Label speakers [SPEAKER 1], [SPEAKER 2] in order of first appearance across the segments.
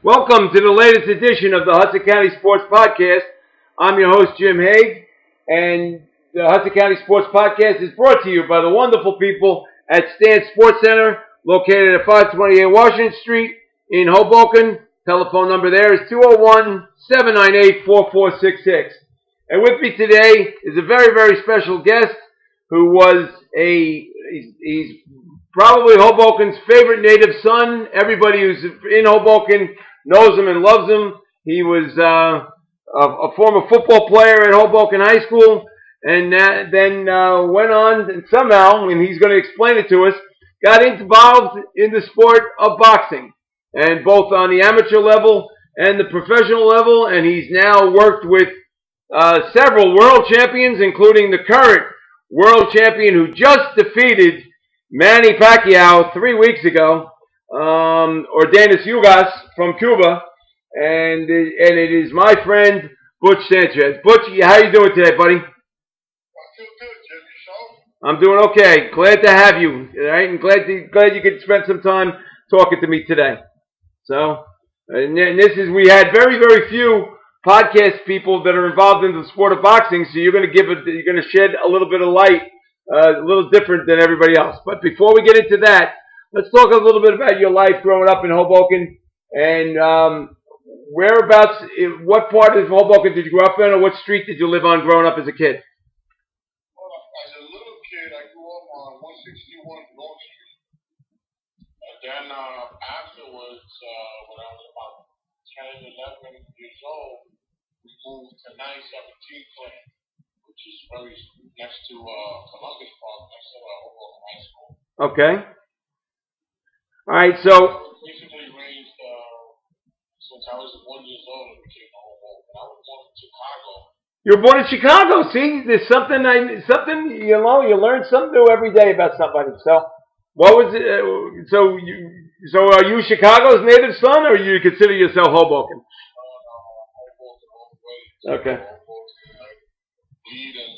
[SPEAKER 1] Welcome to the latest edition of the Hudson County Sports Podcast. I'm your host, Jim Haig, and the Hudson County Sports Podcast is brought to you by the wonderful people at Stan Sports Center, located at 528 Washington Street in Hoboken. Telephone number there is 201-798-4466. And with me today is a very, very special guest who was he's probably Hoboken's favorite native son. Everybody who's in Hoboken knows him and loves him. He was a former football player at Hoboken High School, and then went on and somehow, and he's going to explain it to us, got involved in the sport of boxing, and both on the amateur level and the professional level, and he's now worked with several world champions, including the current world champion who just defeated Manny Pacquiao 3 weeks ago, Yordenis Ugas from Cuba, and it is my friend Butch Sanchez. Butch, how you doing today, buddy?
[SPEAKER 2] I feel good, Jim. Yourself?
[SPEAKER 1] I'm doing okay. Glad to have you. All right, and glad you could spend some time talking to me today. So, and we had very, very few podcast people that are involved in the sport of boxing. So you're going to shed a little bit of light. A little different than everybody else. But before we get into that, let's talk a little bit about your life growing up in Hoboken and whereabouts, what part of Hoboken did you grow up in, or what street did you live on growing up as a kid?
[SPEAKER 2] Well, as a little kid, I grew up on 161 North Street. And then afterwards, when I was about 10, 11 years old, we moved to 917 Clan, which is very next to Columbus Park, next to Hoboken High School.
[SPEAKER 1] Okay. All right, so
[SPEAKER 2] Basically raised since I was 1 year old and became a Hoboken. I was born in Chicago.
[SPEAKER 1] you were born in Chicago. See, there's something you learn something new every day about somebody. So, what was it? So are you Chicago's native son, or you consider yourself Hoboken?
[SPEAKER 2] Hoboken all the way.
[SPEAKER 1] Okay.
[SPEAKER 2] Hoboken, like, lead and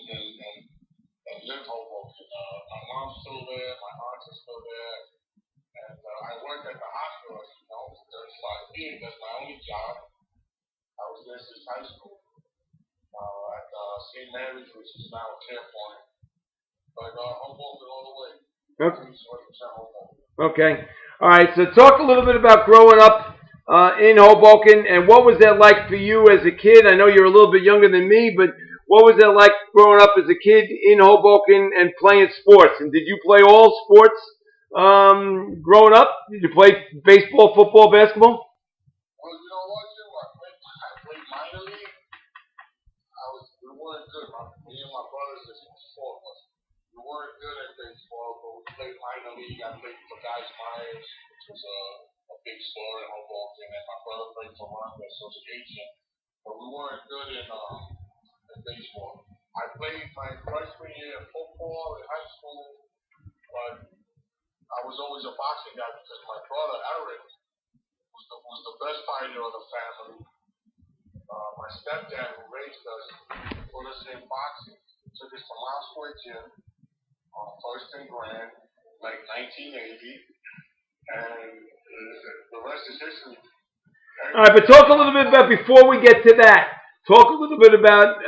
[SPEAKER 2] live Hoboken. My mom's still there, my aunts are still there, and I worked at the hospital, for 35 years. That's my only job. I was there since high school at St. Mary's, which is now Care Point. But Hoboken all the way.
[SPEAKER 1] Okay.
[SPEAKER 2] 100% Hoboken.
[SPEAKER 1] Okay. All right. So talk a little bit about growing up in Hoboken, and what was that like for you as a kid? I know you're a little bit younger than me, but what was that like growing up as a kid in Hoboken and playing sports? And did you play all sports growing up? Did you play baseball, football, basketball?
[SPEAKER 2] Well, you know what, Jim? I played minor league. We weren't good. Me and my brothers, there's 4 of us. We weren't good at baseball, but we played minor league. I played for Guys Myers, which was a big store in Hoboken, and my brother played for Honda Association. But we weren't good in baseball. I played my freshman year in football in high school, but I was always a boxing guy because my brother Eric was the best fighter of the family. My stepdad, who raised us, put us in boxing. He took us to Mount Gym on First and Grand, like 1980, and the rest is history.
[SPEAKER 1] All right, but talk a little bit about, before we get to that, talk a little bit about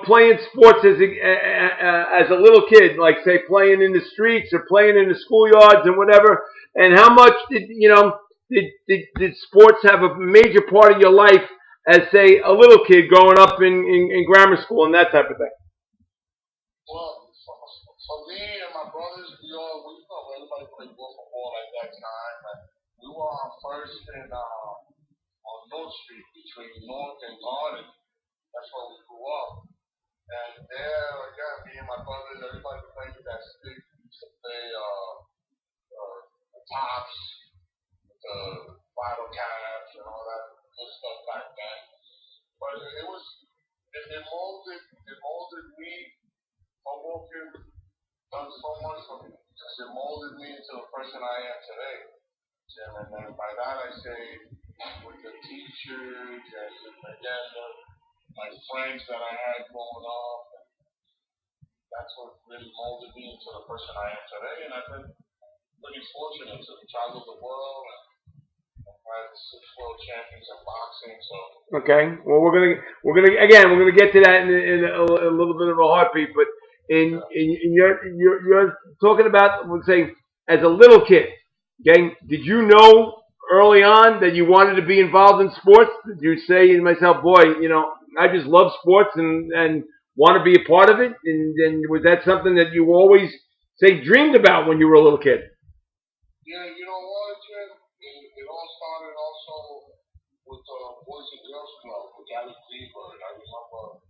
[SPEAKER 1] playing sports as a little kid, like say playing in the streets or playing in the schoolyards and whatever. And how much did sports have a major part of your life as, say, a little kid growing up in grammar school and that type of thing?
[SPEAKER 2] Well, for me and my brothers, everybody played football at that time. And we were on First and on North Street between North and Garden. That's where we grew up. And there, again, me and my brothers, everybody played that stick. We used to play the tops, the bottle caps, and all that good stuff back then. But it molded me. Hoboken done so much for me because it molded me into the person I am today, Jim. And then by that I say, with the teachers and again my friends that I had growing up, that's what really molded me into the person I am today. And I've been pretty fortunate to travel the world and had 6 world champions in boxing. So.
[SPEAKER 1] Okay. Well, we're gonna get to that in a little bit of a heartbeat. But in you're talking about, let's say, as a little kid. Okay. Did you know early on that you wanted to be involved in sports? Did you say to myself, boy, I just love sports and want to be a part of it? And was that something that you always say dreamed about when you were a little kid?
[SPEAKER 2] Yeah, you know what, Jim? It all started also with the Boys and Girls Club with Gary Greenberg. I remember.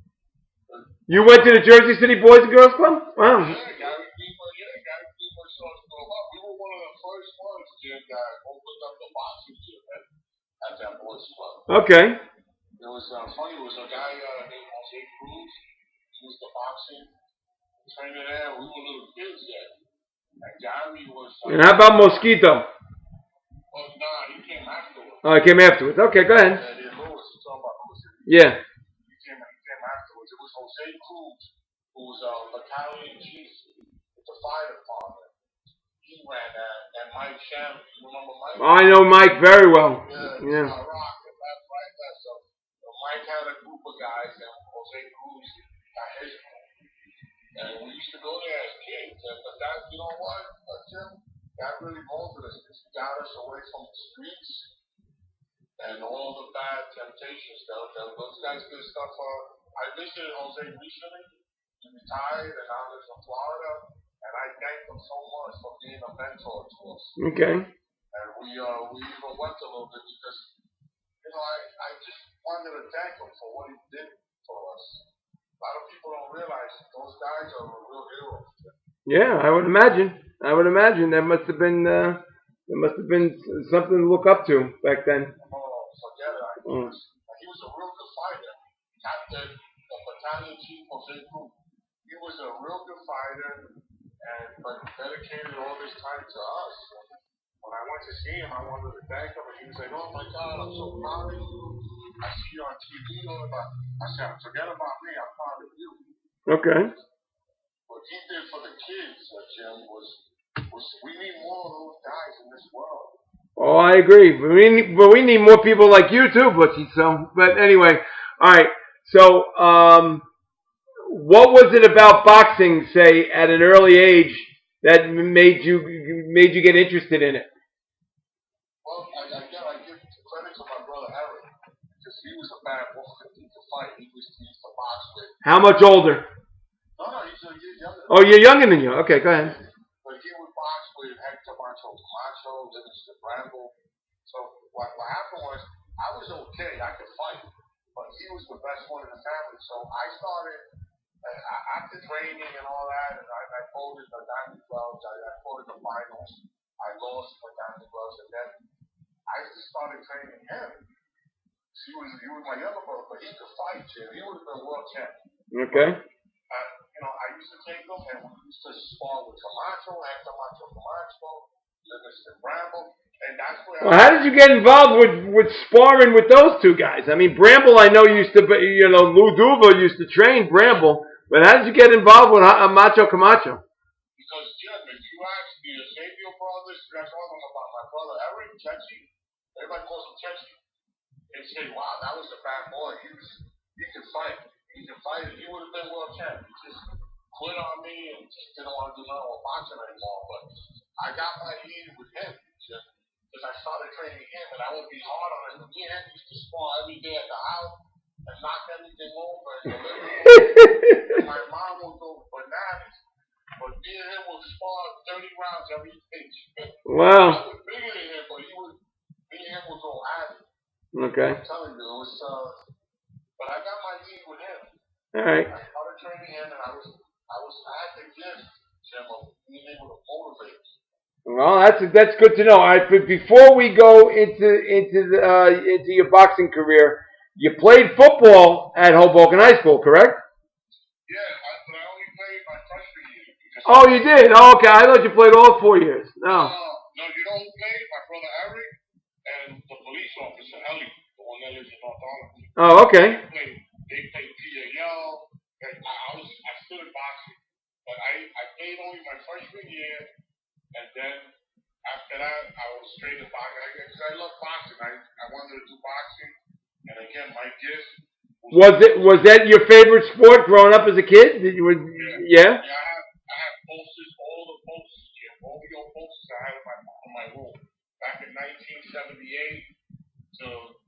[SPEAKER 1] You went to the Jersey City Boys and Girls Club? Wow.
[SPEAKER 2] Yeah, Gary Greenberg saw us grow up. We were one of the first ones, Jim, that opened up the boxing gym at that Boys Club.
[SPEAKER 1] Okay.
[SPEAKER 2] It was funny. It was a guy named Jose Cruz. He was the boxing trainer there. We were little kids there. And Gary was.
[SPEAKER 1] And how about Mosquito?
[SPEAKER 2] Well, nah, he came afterwards.
[SPEAKER 1] Oh, he came afterwards. Okay, go ahead.
[SPEAKER 2] Yeah, Lewis. You're talking about Lewis.
[SPEAKER 1] Yeah.
[SPEAKER 2] He came afterwards. It was Jose Cruz, who was a battalion chief with the fire department. He ran that. And Mike Shannon. You remember Mike?
[SPEAKER 1] I know Mike very well.
[SPEAKER 2] Yeah. Rock. That's right. So Mike had a group of guys, and Jose Cruz got his group. And we used to go there as kids. But that, you know what, Jim? That really molded us. It got us away from the streets and all the bad temptations. Those guys did stuff. I visited Jose recently. He retired and now lives in Florida. And I thank him so much for being a mentor to us.
[SPEAKER 1] Okay.
[SPEAKER 2] And we even went a little bit because, I just wanted to thank him for what he did for us. A lot of people don't realize those guys are real heroes.
[SPEAKER 1] Yeah, I would imagine. That must have been something to look up to back then.
[SPEAKER 2] Oh, forget it. He was a real good fighter. Captain of Battalion Chief Jose Cruz. He was a real good fighter, but dedicated all this time to us. When I went to see him, I wanted to thank him, and he was like, "Oh my God, I'm so proud of you. I see you on TV all about." I said, "Forget about me. I'm proud of you."
[SPEAKER 1] Okay.
[SPEAKER 2] What he did for the kids, Jim, was we need more of those guys in this world.
[SPEAKER 1] Oh, I agree. But we need more people like you too, Butchie. So, but anyway, all right. So, what was it about boxing, say, at an early age that made you get interested in it?
[SPEAKER 2] Well, I give credit to my brother Eric because he was a bad boy. He could fight. He used to box with.
[SPEAKER 1] How much older?
[SPEAKER 2] No, he's a year younger.
[SPEAKER 1] Oh, you're younger than you. Okay, go ahead.
[SPEAKER 2] But he would box with Hector Camacho, Livingston Bramble. So what happened was, I was okay. I could fight, but he was the best one in the family. So I started after training and all that, and I folded the diamond gloves. I fought in the finals. I lost my diamond gloves, and then I just started training him. He was my younger brother, but he could fight, Jim. He would have been world champion.
[SPEAKER 1] Okay.
[SPEAKER 2] I used to take him, and we used to spar with Camacho, Hector Camacho, Livingston Bramble, and that's where.
[SPEAKER 1] Well, how did you get involved with sparring with those two guys? I mean, Bramble, I know used to, Lou Duva used to train Bramble, but how did you get involved with Macho Camacho?
[SPEAKER 2] Because, Jim, if you ask the Eusebio brothers, you guys all know about my brother Eric, Chechi, everybody calls him Chechi. They say, wow, that was a bad boy. He could fight. He would have been world champion. He just quit on me and just didn't want to do nothing with boxing anymore. But I got my heat with him, Jim, because I started training him, and I would be hard on him. Me and him used to spar every day at the house and knock everything over. And my mom would go bananas. But me and him would spar 30 rounds every day.
[SPEAKER 1] Wow.
[SPEAKER 2] I was bigger than him, but me and him would go at it.
[SPEAKER 1] Okay.
[SPEAKER 2] I'm telling you, it was. But I got my heat with him.
[SPEAKER 1] All right.
[SPEAKER 2] I started training him, and I had the gift, Jim, of being able to motivate.
[SPEAKER 1] Well, that's good to know. All right, but before we go into your boxing career, you played football at Hoboken High School, correct?
[SPEAKER 2] Yeah, but I only played my freshman year.
[SPEAKER 1] Oh, you did? Oh, okay. I thought you played all 4 years. No.
[SPEAKER 2] No, you know who played? My brother Eric and the police officer Ellie, the one that lives in North Arlington.
[SPEAKER 1] Oh, okay.
[SPEAKER 2] They played PAL. I stood in boxing, but I played only my freshman year, and then after that, I was straight to boxing because I love boxing. I wanted to do boxing, and again, my gift
[SPEAKER 1] Was that your favorite sport growing up as a kid? Did you? Yeah.
[SPEAKER 2] Yeah, I have posters, all the posters, Jim, all the old posters I had in my room back in 1978 till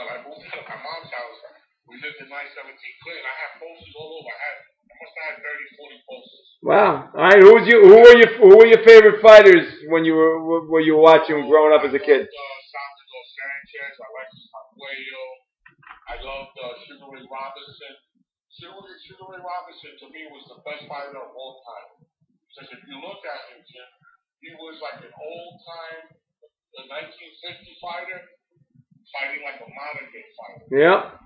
[SPEAKER 2] I moved out of my mom's house. We lived in 917 Clinton. I had posters all over. I must have had 30, 40 posters.
[SPEAKER 1] Wow. All right. Who were your favorite fighters when you were watching growing up as a kid?
[SPEAKER 2] Butch Sanchez, Yordenis Ugas. I loved Sugar Ray Robinson. Sugar Ray Robinson to me was the best fighter of all time. Because if you look at him, Jim, he was like an old time, the 1950 fighter, fighting like a modern day fighter.
[SPEAKER 1] Yeah.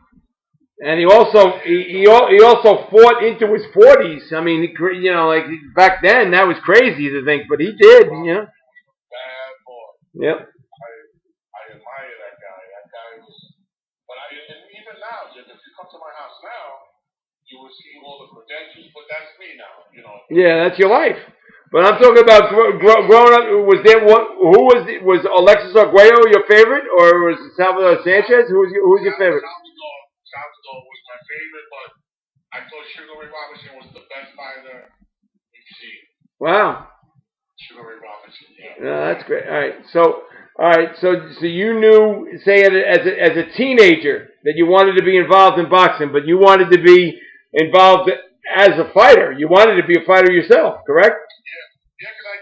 [SPEAKER 1] And he also fought into his 40s. I mean, like back then that was crazy to think, but he did.
[SPEAKER 2] Bad boy.
[SPEAKER 1] Yep.
[SPEAKER 2] I admire that guy. That guy was. But and even now, Jim, if you come to my house now, you will see all the credentials. But that's me now.
[SPEAKER 1] Yeah, that's your life. But I'm talking about growing up. Was was Alexis Arguello your favorite, or was it Salvador Sanchez? Who was your favorite?
[SPEAKER 2] Salvador was my favorite, but I thought Sugar Ray Robinson was the best fighter we've seen.
[SPEAKER 1] Wow.
[SPEAKER 2] Sugar Ray Robinson, yeah.
[SPEAKER 1] No, that's great. All right. So you knew, say, as a teenager, that you wanted to be involved in boxing, but you wanted to be involved as a fighter. You wanted to be a fighter yourself, correct?
[SPEAKER 2] Yeah, because I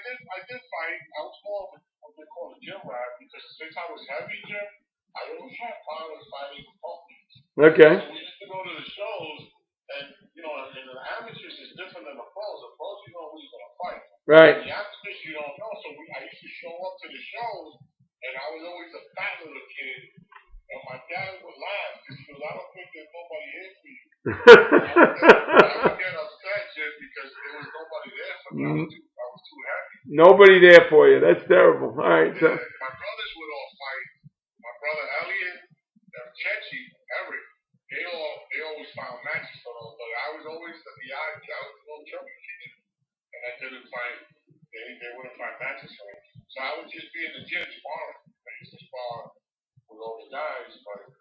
[SPEAKER 2] did fight. I was more of what they call a gym rat because since I was heavy, Jim, I always had problems fighting puppies.
[SPEAKER 1] Okay.
[SPEAKER 2] So we used to go to the shows, and and the amateurs is different than the pros. The pros, you know who you're gonna fight.
[SPEAKER 1] Right.
[SPEAKER 2] The amateurs, you don't know. So I used to show up to the shows, and I was always a fat little kid, and my dad would laugh because he goes, "I don't think there's nobody here for you." I would get upset just because there was nobody there for me. I was too happy.
[SPEAKER 1] Nobody there for you. That's terrible. All right. So.
[SPEAKER 2] My brothers would all fight. My brother Elliot, Chechi, Eric, they always found matches for them. But I was always the odd kid. I was a little chubby kid, and I couldn't find. They wouldn't find matches for me. So I would just be in the gym sparring. I used to spar with all the guys, but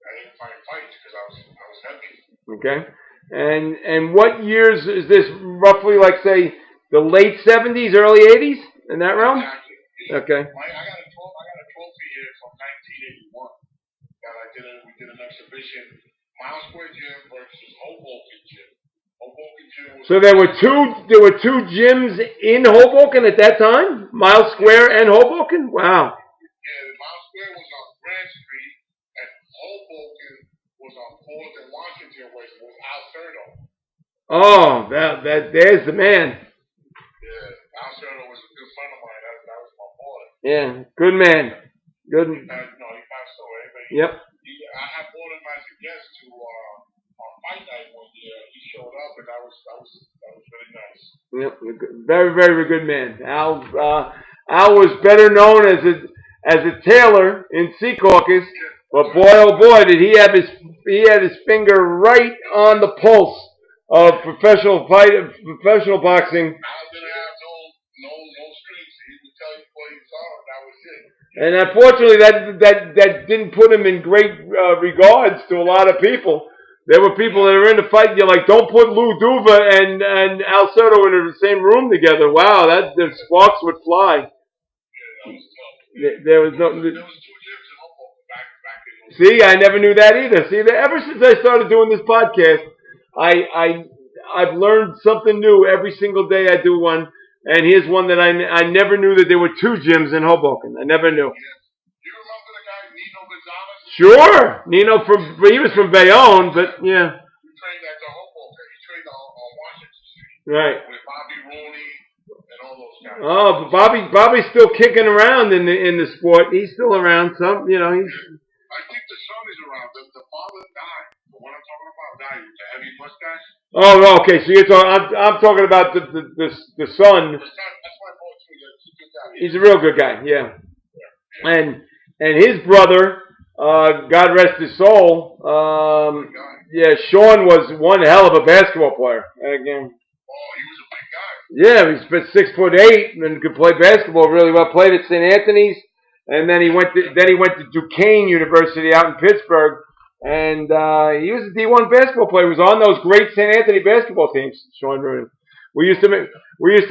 [SPEAKER 2] I didn't find fights because I was heavy.
[SPEAKER 1] Okay. And what years is this roughly? Like say the late 70s, early 80s, in that realm?
[SPEAKER 2] Exactly. Yeah.
[SPEAKER 1] Okay.
[SPEAKER 2] I got a trophy here from 1981 that we did an exhibition, Miles Square Gym versus Hoboken Gym. Hoboken Gym was.
[SPEAKER 1] So there were two gyms in Hoboken at that time, Miles Square and Hoboken. Wow.
[SPEAKER 2] Yeah, Miles Square was on Grand Street, and Hoboken was on 4th and Washington, where it was Alcerdo.
[SPEAKER 1] Oh, that there's the man.
[SPEAKER 2] Yeah, Alcerdo was a good friend of mine. That was my boy.
[SPEAKER 1] Yeah, good man. Good.
[SPEAKER 2] He passed away. But
[SPEAKER 1] Yep.
[SPEAKER 2] I had brought him as a guest to on Fight Night one year. He showed up, and that was really nice.
[SPEAKER 1] Yep, very very good man. Al was better known as a tailor in Secaucus, but boy oh boy did he had his finger right on the pulse of professional boxing.
[SPEAKER 2] Al didn't have no strings. He would tell you what he saw, and that was it.
[SPEAKER 1] And unfortunately, that didn't put him in great regards to a lot of people. There were people that are in the fight. You're like, don't put Lou Duva and Al Soto in the same room together. Wow, the sparks would fly.
[SPEAKER 2] Yeah, that was tough.
[SPEAKER 1] There was no.
[SPEAKER 2] There was 2 gyms in Hoboken back in.
[SPEAKER 1] See, I never knew that either. See, ever since I started doing this podcast, I've learned something new every single day I do one. And here's one that I never knew that there were 2 gyms in Hoboken. I never knew.
[SPEAKER 2] Yeah. Do you remember the guy Nino Gonzalez?
[SPEAKER 1] Sure, Nino he was from Bayonne, but yeah.
[SPEAKER 2] He trained at the Hoboken. He trained on Washington Street.
[SPEAKER 1] Right.
[SPEAKER 2] With Bobby Rooney and all those guys.
[SPEAKER 1] Oh, but Bobby's still kicking around in the sport. He's still around. He's.
[SPEAKER 2] I think the son is around. The father died. The one I'm talking about died with the heavy mustache.
[SPEAKER 1] Oh, okay. So you're talking. I'm talking about the son.
[SPEAKER 2] The son, that's my boy too. He's a good guy.
[SPEAKER 1] He's a real good guy. Yeah. And his brother, God rest his soul. Yeah, Sean was one hell of a basketball player. Again.
[SPEAKER 2] Oh, he was a big guy.
[SPEAKER 1] Yeah, he's 6'8" and could play basketball really well. Played at St. Anthony's, and then he went to Duquesne University out in Pittsburgh, and he was a D1 basketball player. He was on those great St. Anthony basketball teams. Sean Rooney. We used to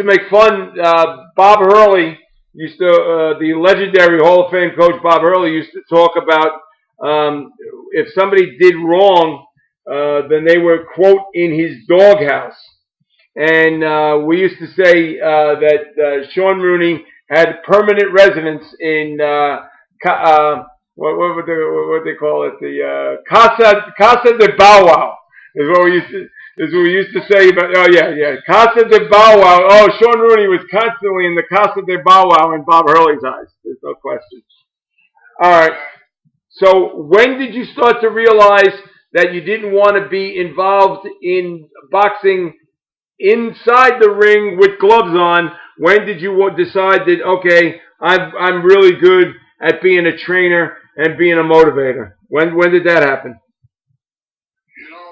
[SPEAKER 1] make fun. Bob Hurley used to the legendary Hall of Fame coach Bob Hurley used to talk about if somebody did wrong, then they were quote in his doghouse. And we used to say that Sean Rooney had permanent residence in what they call it, the Casa de Bow Wow is what we used to say about. Oh yeah, Casa de Bow Wow. Oh, Sean Rooney was constantly in the Casa de Bow Wow in Bob Hurley's eyes. There's no question. All right. So when did you start to realize that you didn't want to be involved in boxing inside the ring with gloves on? When did you decide that okay, I'm really good at being a trainer and being a motivator? When did that happen?
[SPEAKER 2] You know what?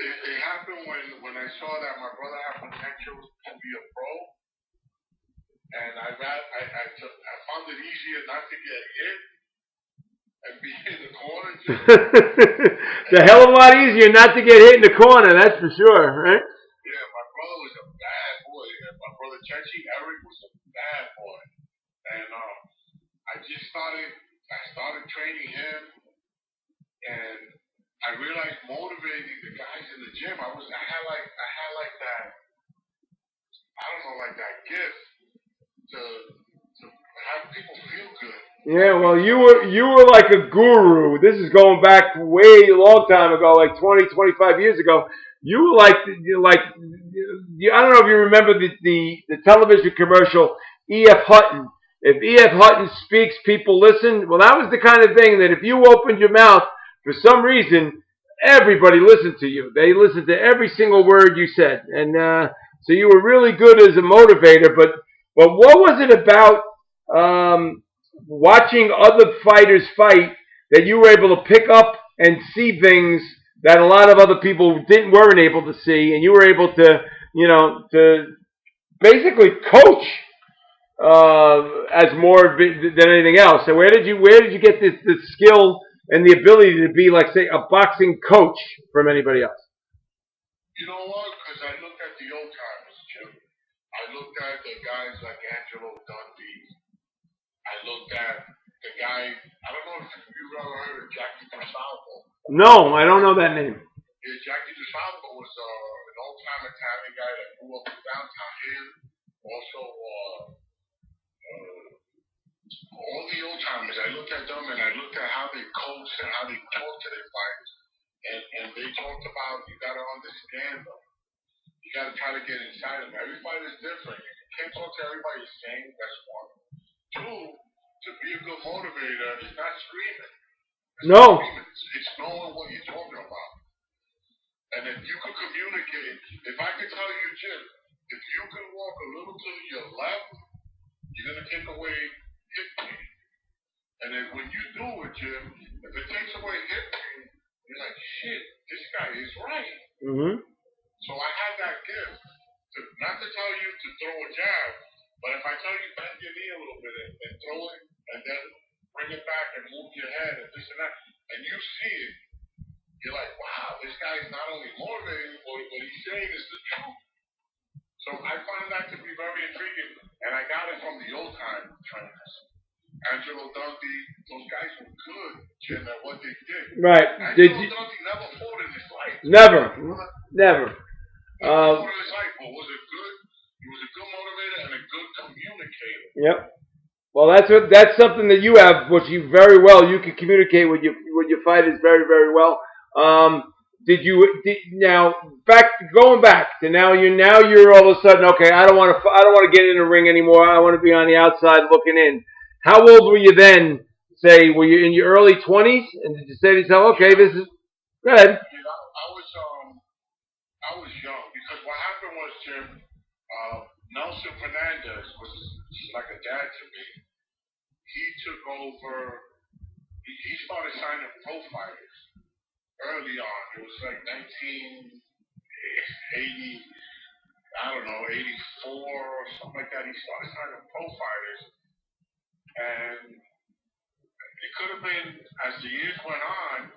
[SPEAKER 2] It happened when I saw that my brother had potential to be a pro, and I found it easier not to get hit and be in the corner.
[SPEAKER 1] It's a hell of a lot easier not to get hit in the corner, that's for sure, right?
[SPEAKER 2] Yeah, my brother was a bad boy. My brother Chechi Eric was a bad boy, and I started training him, and I realized motivating the guys in the gym. I had like that. I don't know, like that gift to have people feel good.
[SPEAKER 1] Yeah, well, you were like a guru. This is going back way a long time ago, like 20, 25 years ago. You were like I don't know if you remember the television commercial E.F. Hutton. If E.F. Hutton speaks, people listen. Well, that was the kind of thing that if you opened your mouth, for some reason, everybody listened to you. They listened to every single word you said, and so you were really good as a motivator. But what was it about? Watching other fighters fight that you were able to pick up and see things that a lot of other people weren't able to see, and you were able to to basically coach as more than anything else. So where did you get this skill and the ability to be like say a boxing coach from anybody else?
[SPEAKER 2] You know what? Because I looked at the old timers, Jim. I looked at the guys like Angelo Dundee. I looked at the guy. I don't know if you've ever heard of Jackie DeSalvo.
[SPEAKER 1] No, I don't know that name.
[SPEAKER 2] Yeah, Jackie DeSalvo was an old-time Italian guy that grew up in downtown here. Also, all the old-timers, I looked at them and I looked at how they coached and how they talked to their fighters. And they talked about you got to understand them. You got to try to get inside them. Every fighter is different. You can't talk to everybody the same. That's one. Two, to be a good motivator, it's not screaming.
[SPEAKER 1] No.
[SPEAKER 2] It's knowing what you're talking about. And if you could communicate, if I could tell you, Jim, if you can walk a little to your left, you're going to take away hip pain. And then when you do it, Jim, if it takes away hip pain, you're like, shit, this guy is right.
[SPEAKER 1] Mm-hmm.
[SPEAKER 2] So I had that gift, not to tell you to throw a jab, but if I tell you bend your knee a little bit and throw it, and then bring it back and move your head and this and that, and you see it, you're like, wow, this guy is not only motivating, but what he's saying is the truth. So I find that to be very intriguing, and I got it from the old time trainers. Angelo Dundee, those guys were good, Jim, at what they did.
[SPEAKER 1] Right.
[SPEAKER 2] Angelo Dundee never fought in his life.
[SPEAKER 1] Never.
[SPEAKER 2] Never fought in his life, but was a good. He was a good motivator and a good communicator.
[SPEAKER 1] Yep. Well, that's something that you have, which you very well. You can communicate with your fighters very, very well. Now going back to you're all of a sudden okay. I don't want to get in the ring anymore. I want to be on the outside looking in. How old were you then? Say, were you in your early 20s? And did you say to yourself, okay, this is go ahead?
[SPEAKER 2] I was young because what happened was, Jim, Nelson Fernandez was like a dad to me. He took over. He started signing pro fighters early on. It was like 1980. I don't know, 84 or something like that. He started signing pro fighters, and it could have been as the years went on.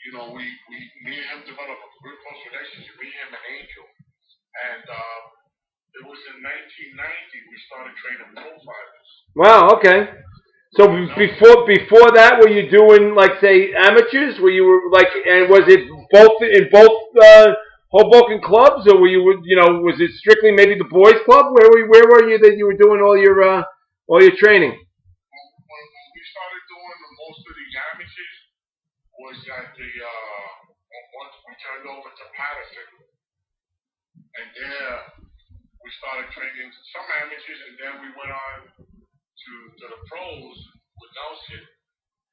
[SPEAKER 2] You know, me and him developed a real close relationship. Me, him, and Angel, and it was in 1990 we started training pro fighters.
[SPEAKER 1] Wow. Okay. So before that, were you doing like say amateurs? Were you like, and was it both in both Hoboken clubs, or were you was it strictly maybe the boys club? Where were you that you were doing all your training?
[SPEAKER 2] When we started doing most of the amateurs was at the once we turned over to Patterson, and there we started training some amateurs, and then we went on to the pros with Nelson.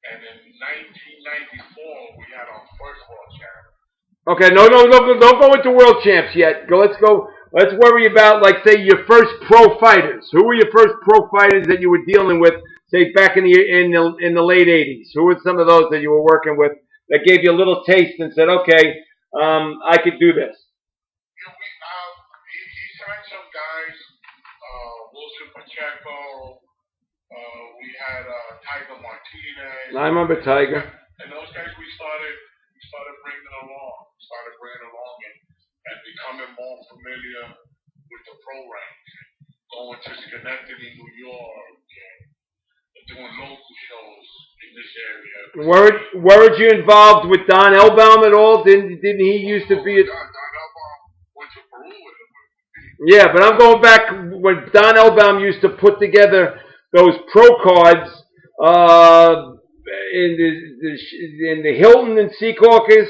[SPEAKER 2] And in 1994, we had our first world champ.
[SPEAKER 1] Okay, no, don't go into world champs yet. Let's go. Let's worry about like say your first pro fighters. Who were your first pro fighters that you were dealing with? Say back in the late '80s. Who were some of those that you were working with that gave you a little taste and said, okay, I could do this?
[SPEAKER 2] Yeah, he signed some guys. Wilson Pacheco. We had Tiger Martinez.
[SPEAKER 1] I remember Tiger.
[SPEAKER 2] And those guys we started bringing along and becoming more familiar with the pro ranks. Going to Schenectady, New York, and doing local shows in this area.
[SPEAKER 1] Weren't you involved with Don Elbaum at all? Didn't he used to be?
[SPEAKER 2] Don Elbaum went to Peru with him.
[SPEAKER 1] Yeah, but I'm going back when Don Elbaum used to put together those pro cards in the Hilton in Secaucus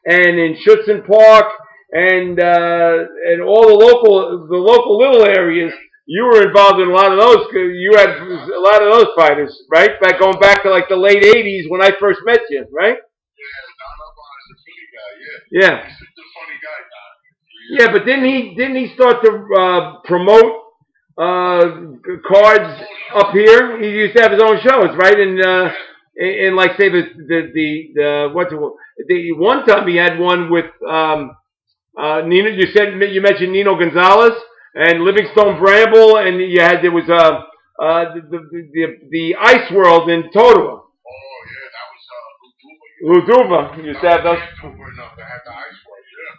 [SPEAKER 1] and in Schutzen Park and all the local little areas. You were involved in a lot of those. You had a lot of those fighters, right? Going back to like the late '80s when I first met you, right?
[SPEAKER 2] Yeah, Don Elbaum is a funny guy.
[SPEAKER 1] Yeah.
[SPEAKER 2] He's a funny guy, Don.
[SPEAKER 1] Yeah, but didn't he start to promote cards up here? He used to have his own shows, right? And in like say the one time he had one with Nino. You mentioned Nino Gonzalez and Livingstone Bramble, and there was the Ice World in Totowa.
[SPEAKER 2] Oh yeah, that was
[SPEAKER 1] Luduva used to have those.
[SPEAKER 2] They had the Ice World, yeah.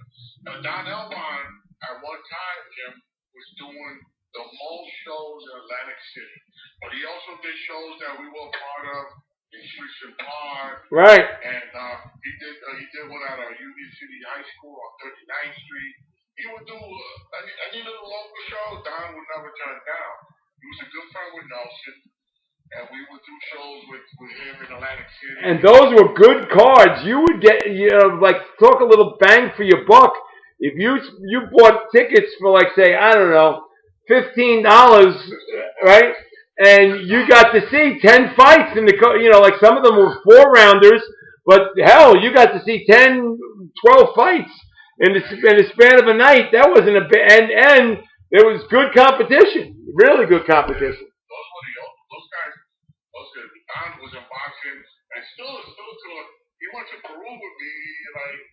[SPEAKER 2] Now Don Elbaum at one time, Jim, was doing the most shows in Atlantic City, but he also did shows that we were part of in Schutzen Park.
[SPEAKER 1] Right.
[SPEAKER 2] And he did one at Union City High School on 39th Street. He would do any little local show. Don would never turn down. He was a good friend with Nelson, and we would do shows with him in Atlantic City.
[SPEAKER 1] And those were good cards. You would get like talk a little bang for your buck if you bought tickets for like say I don't know $15, right? And you got to see 10 fights in like some of them were 4-rounders, but hell, you got to see 10, 12 fights in the span of a night. That wasn't and there was good competition, really good competition.
[SPEAKER 2] Those guys, Don was in boxing, and still he went to Peru with me like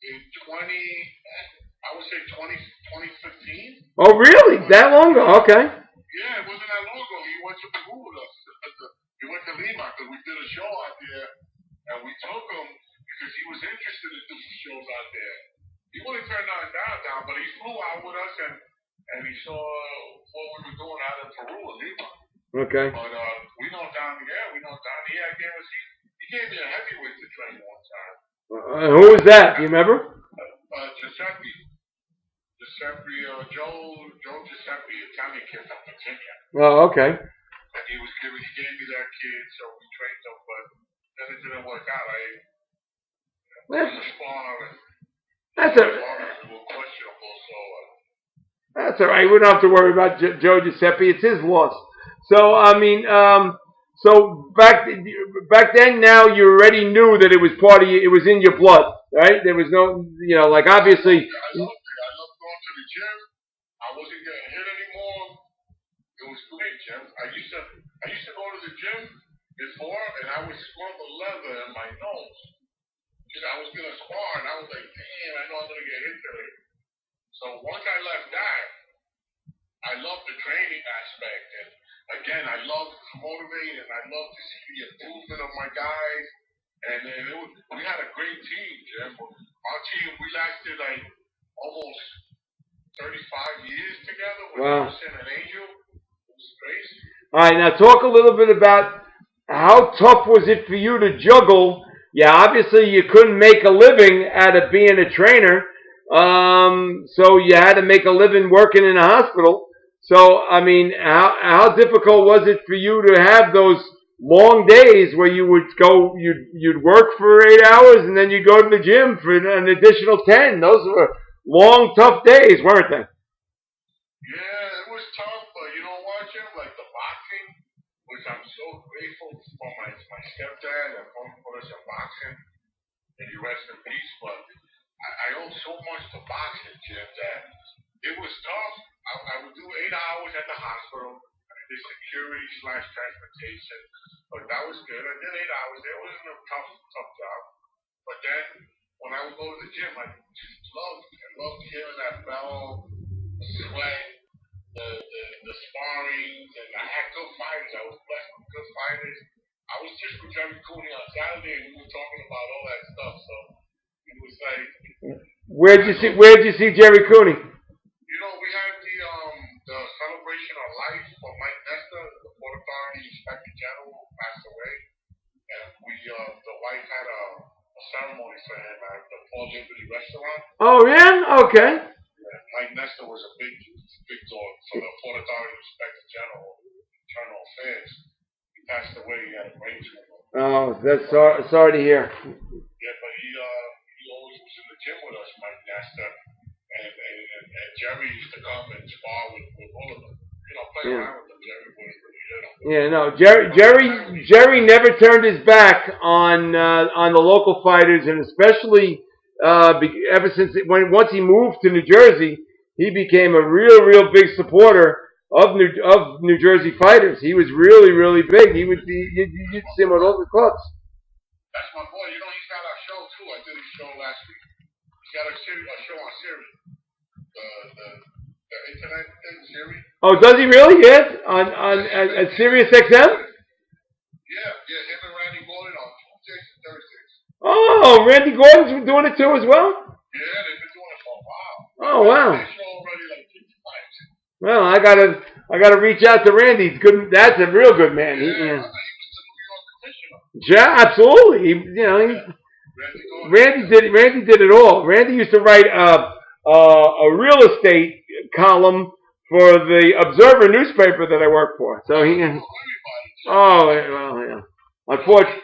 [SPEAKER 2] in 2015.
[SPEAKER 1] Oh, really? That long ago? Okay.
[SPEAKER 2] Yeah, it wasn't that long ago. He went to Peru with us. He went to Lima because we did a show out there, and we took him because he was interested in doing shows out there. He wouldn't turn nothing down, but he flew out with us and he saw what we were doing out in Peru and Lima.
[SPEAKER 1] Okay.
[SPEAKER 2] But we know Don. Yeah, we know Don. He gave me a heavyweight to train one time.
[SPEAKER 1] Who was that? Do you remember?
[SPEAKER 2] Giuseppe, Joe Giuseppe, Italian kid from Virginia.
[SPEAKER 1] Oh, okay.
[SPEAKER 2] And he gave me that kid, so we trained him, but then it didn't work out.
[SPEAKER 1] That's all right. We don't have to worry about Joe Giuseppe. It's his loss. So I mean, so back then, now you already knew that it was part of you. It was in your blood, right? There was no, like obviously.
[SPEAKER 2] I loved going to the gym. I wasn't getting hit anymore. It was great, Jim. I used to go to the gym before, and I would smell the leather in my nose because I was gonna spar, and I was like, damn, I know I'm gonna get hit today. So once I left that, I love the training aspect, and again, I love to motivate, and I love to see the improvement of my guys. And then we had a great team, Jim. Our team, we lasted like almost 35 years together when I was in an Angel. It was crazy.
[SPEAKER 1] All right, now talk a little bit about how tough was it for you to juggle. Yeah, obviously you couldn't make a living out of being a trainer, so you had to make a living working in a hospital. So, I mean, how difficult was it for you to have those long days where you would go, you'd work for 8 hours and then you go to the gym for an additional 10? Those were long, tough days, weren't they?
[SPEAKER 2] Yeah, it was tough, but you know what, Jim? Like the boxing, which I'm so grateful for my stepdad that put us in boxing, and he rest in peace. But I owe so much to boxing, Jim, that it was tough. I would do 8 hours at the hospital. I did security / transportation, but that was good. I did 8 hours. It wasn't a tough job. But then when I would go to the gym, I loved hearing that bell, the sweat, the sparring, and I had good fighters. I was blessed with good fighters. I was just with Jerry Cooney on Saturday, and we were talking about all that stuff. So it was like,
[SPEAKER 1] Where'd you see Jerry Cooney?
[SPEAKER 2] you know, we had the celebration of life for Mike Nesta, the Port Authority Inspector General, who passed away, and the wife had a ceremony for him at the Port Liberty restaurant.
[SPEAKER 1] Oh yeah, okay.
[SPEAKER 2] Mike Nesta was a big dog for the Port Authority Inspector General, Internal Affairs. He passed away. He had a brain tumor.
[SPEAKER 1] Oh, that's sorry to hear.
[SPEAKER 2] Yeah, but he always was in the gym with us, Mike Nesta, and Jerry used to come and spar with all of them. You know, play around with them. Jerry was really good.
[SPEAKER 1] Yeah, no, Jerry never turned his back on the local fighters, and especially ever since once he moved to New Jersey, he became a real big supporter of New Jersey fighters. He was really big. You'd see him at all the clubs.
[SPEAKER 2] That's my boy. You know, he's got our show too. I did his show last week. He's got a show on Sirius, the internet thing, Sirius.
[SPEAKER 1] Oh, does he really? Yes, on Sirius XM.
[SPEAKER 2] Yeah, him and Randy Gordon on Tuesdays and Thursdays.
[SPEAKER 1] Oh, Randy Gordon's doing it too as well?
[SPEAKER 2] Yeah, they've been doing it for a while.
[SPEAKER 1] Oh, wow.
[SPEAKER 2] They show already like 50 times.
[SPEAKER 1] Well, I gotta reach out to Randy. He's good. That's a real good man.
[SPEAKER 2] Yeah, he was the New York commissioner.
[SPEAKER 1] Yeah, absolutely. Randy did it all. Randy used to write a real estate column for the Observer newspaper that I work for. So he. Oh, well, yeah. Unfortunately.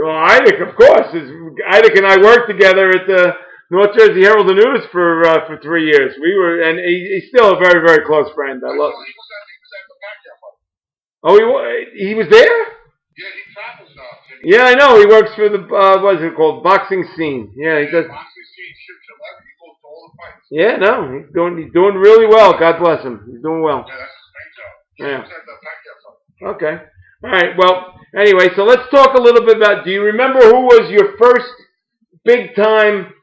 [SPEAKER 1] Well, Idek, of course. Idek and I worked together at the North Jersey Herald and News for 3 years. We were, and he's still a very close friend. I love him.
[SPEAKER 2] He was at the Pacquiao fight.
[SPEAKER 1] Oh, he was there?
[SPEAKER 2] Yeah, he travels now.
[SPEAKER 1] Yeah, I know. He works for the what is it called? Boxing Scene. Yeah, he does.
[SPEAKER 2] Boxing Scene ships him every. He goes to all the fights.
[SPEAKER 1] Yeah, no, he's doing really well. God bless him. He's doing well.
[SPEAKER 2] Yeah, that's his main job.
[SPEAKER 1] Yeah.
[SPEAKER 2] He was at the Pacquiao fight.
[SPEAKER 1] Okay. All right. Well, anyway, so let's talk a little bit about. Do you remember who was your first big time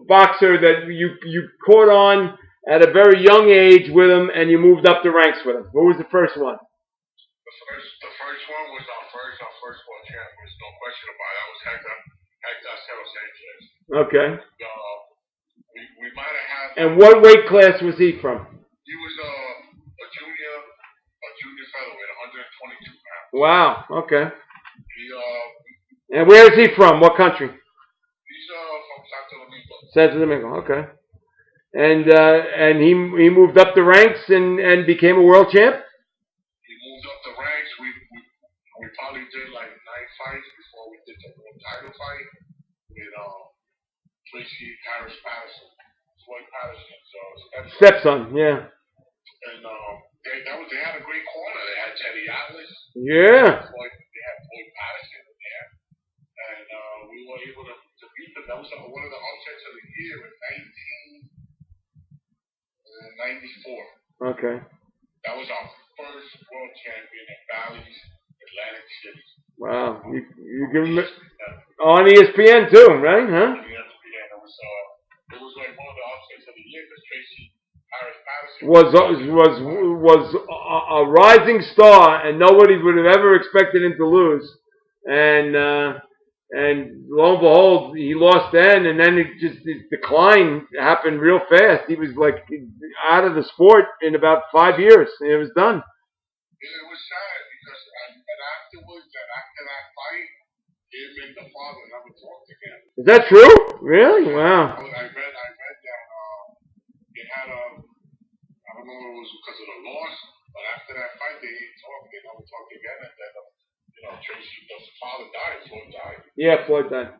[SPEAKER 1] boxer that you caught on at a very young age with him, and you moved up the ranks with him? Who was the first one?
[SPEAKER 2] The first one was our first world champ. There's no question about it. That was Hector Sanchez.
[SPEAKER 1] Okay.
[SPEAKER 2] We might have had.
[SPEAKER 1] And what weight class was he from?
[SPEAKER 2] He was a junior featherweight, 122 pounds.
[SPEAKER 1] Wow. Okay.
[SPEAKER 2] He
[SPEAKER 1] And where is he from? What country?
[SPEAKER 2] He's from Santo Domingo.
[SPEAKER 1] Santo Domingo. Okay. And he moved up the ranks and became a world champ.
[SPEAKER 2] He moved up the ranks. We probably did like 9 fights before we did the world title fight with Tracy Harris Patterson, Floyd Patterson. So
[SPEAKER 1] stepson, yeah.
[SPEAKER 2] And they had a great corner. They had Teddy Atlas.
[SPEAKER 1] Yeah.
[SPEAKER 2] They had Floyd Patterson in there, and we were able to beat them. That was one of the upsets of the year in 1994.
[SPEAKER 1] Okay.
[SPEAKER 2] That was our first world champion in Bally's, Atlantic City.
[SPEAKER 1] Wow. You give him on ESPN too, right? Huh?
[SPEAKER 2] ESPN. It was
[SPEAKER 1] was a rising star, and nobody would have ever expected him to lose. And lo and behold, he lost then, and then his decline happened real fast. He was like out of the sport in about 5 years, and it was done.
[SPEAKER 2] It was sad because afterwards, after that fight, him and the father never talked again.
[SPEAKER 1] Is that true? Really? Wow.
[SPEAKER 2] I read that it had I don't know if it was because of the loss, but after that fight, they never talked again, and then Tracy, the father died, Floyd died.
[SPEAKER 1] Yeah, Floyd died.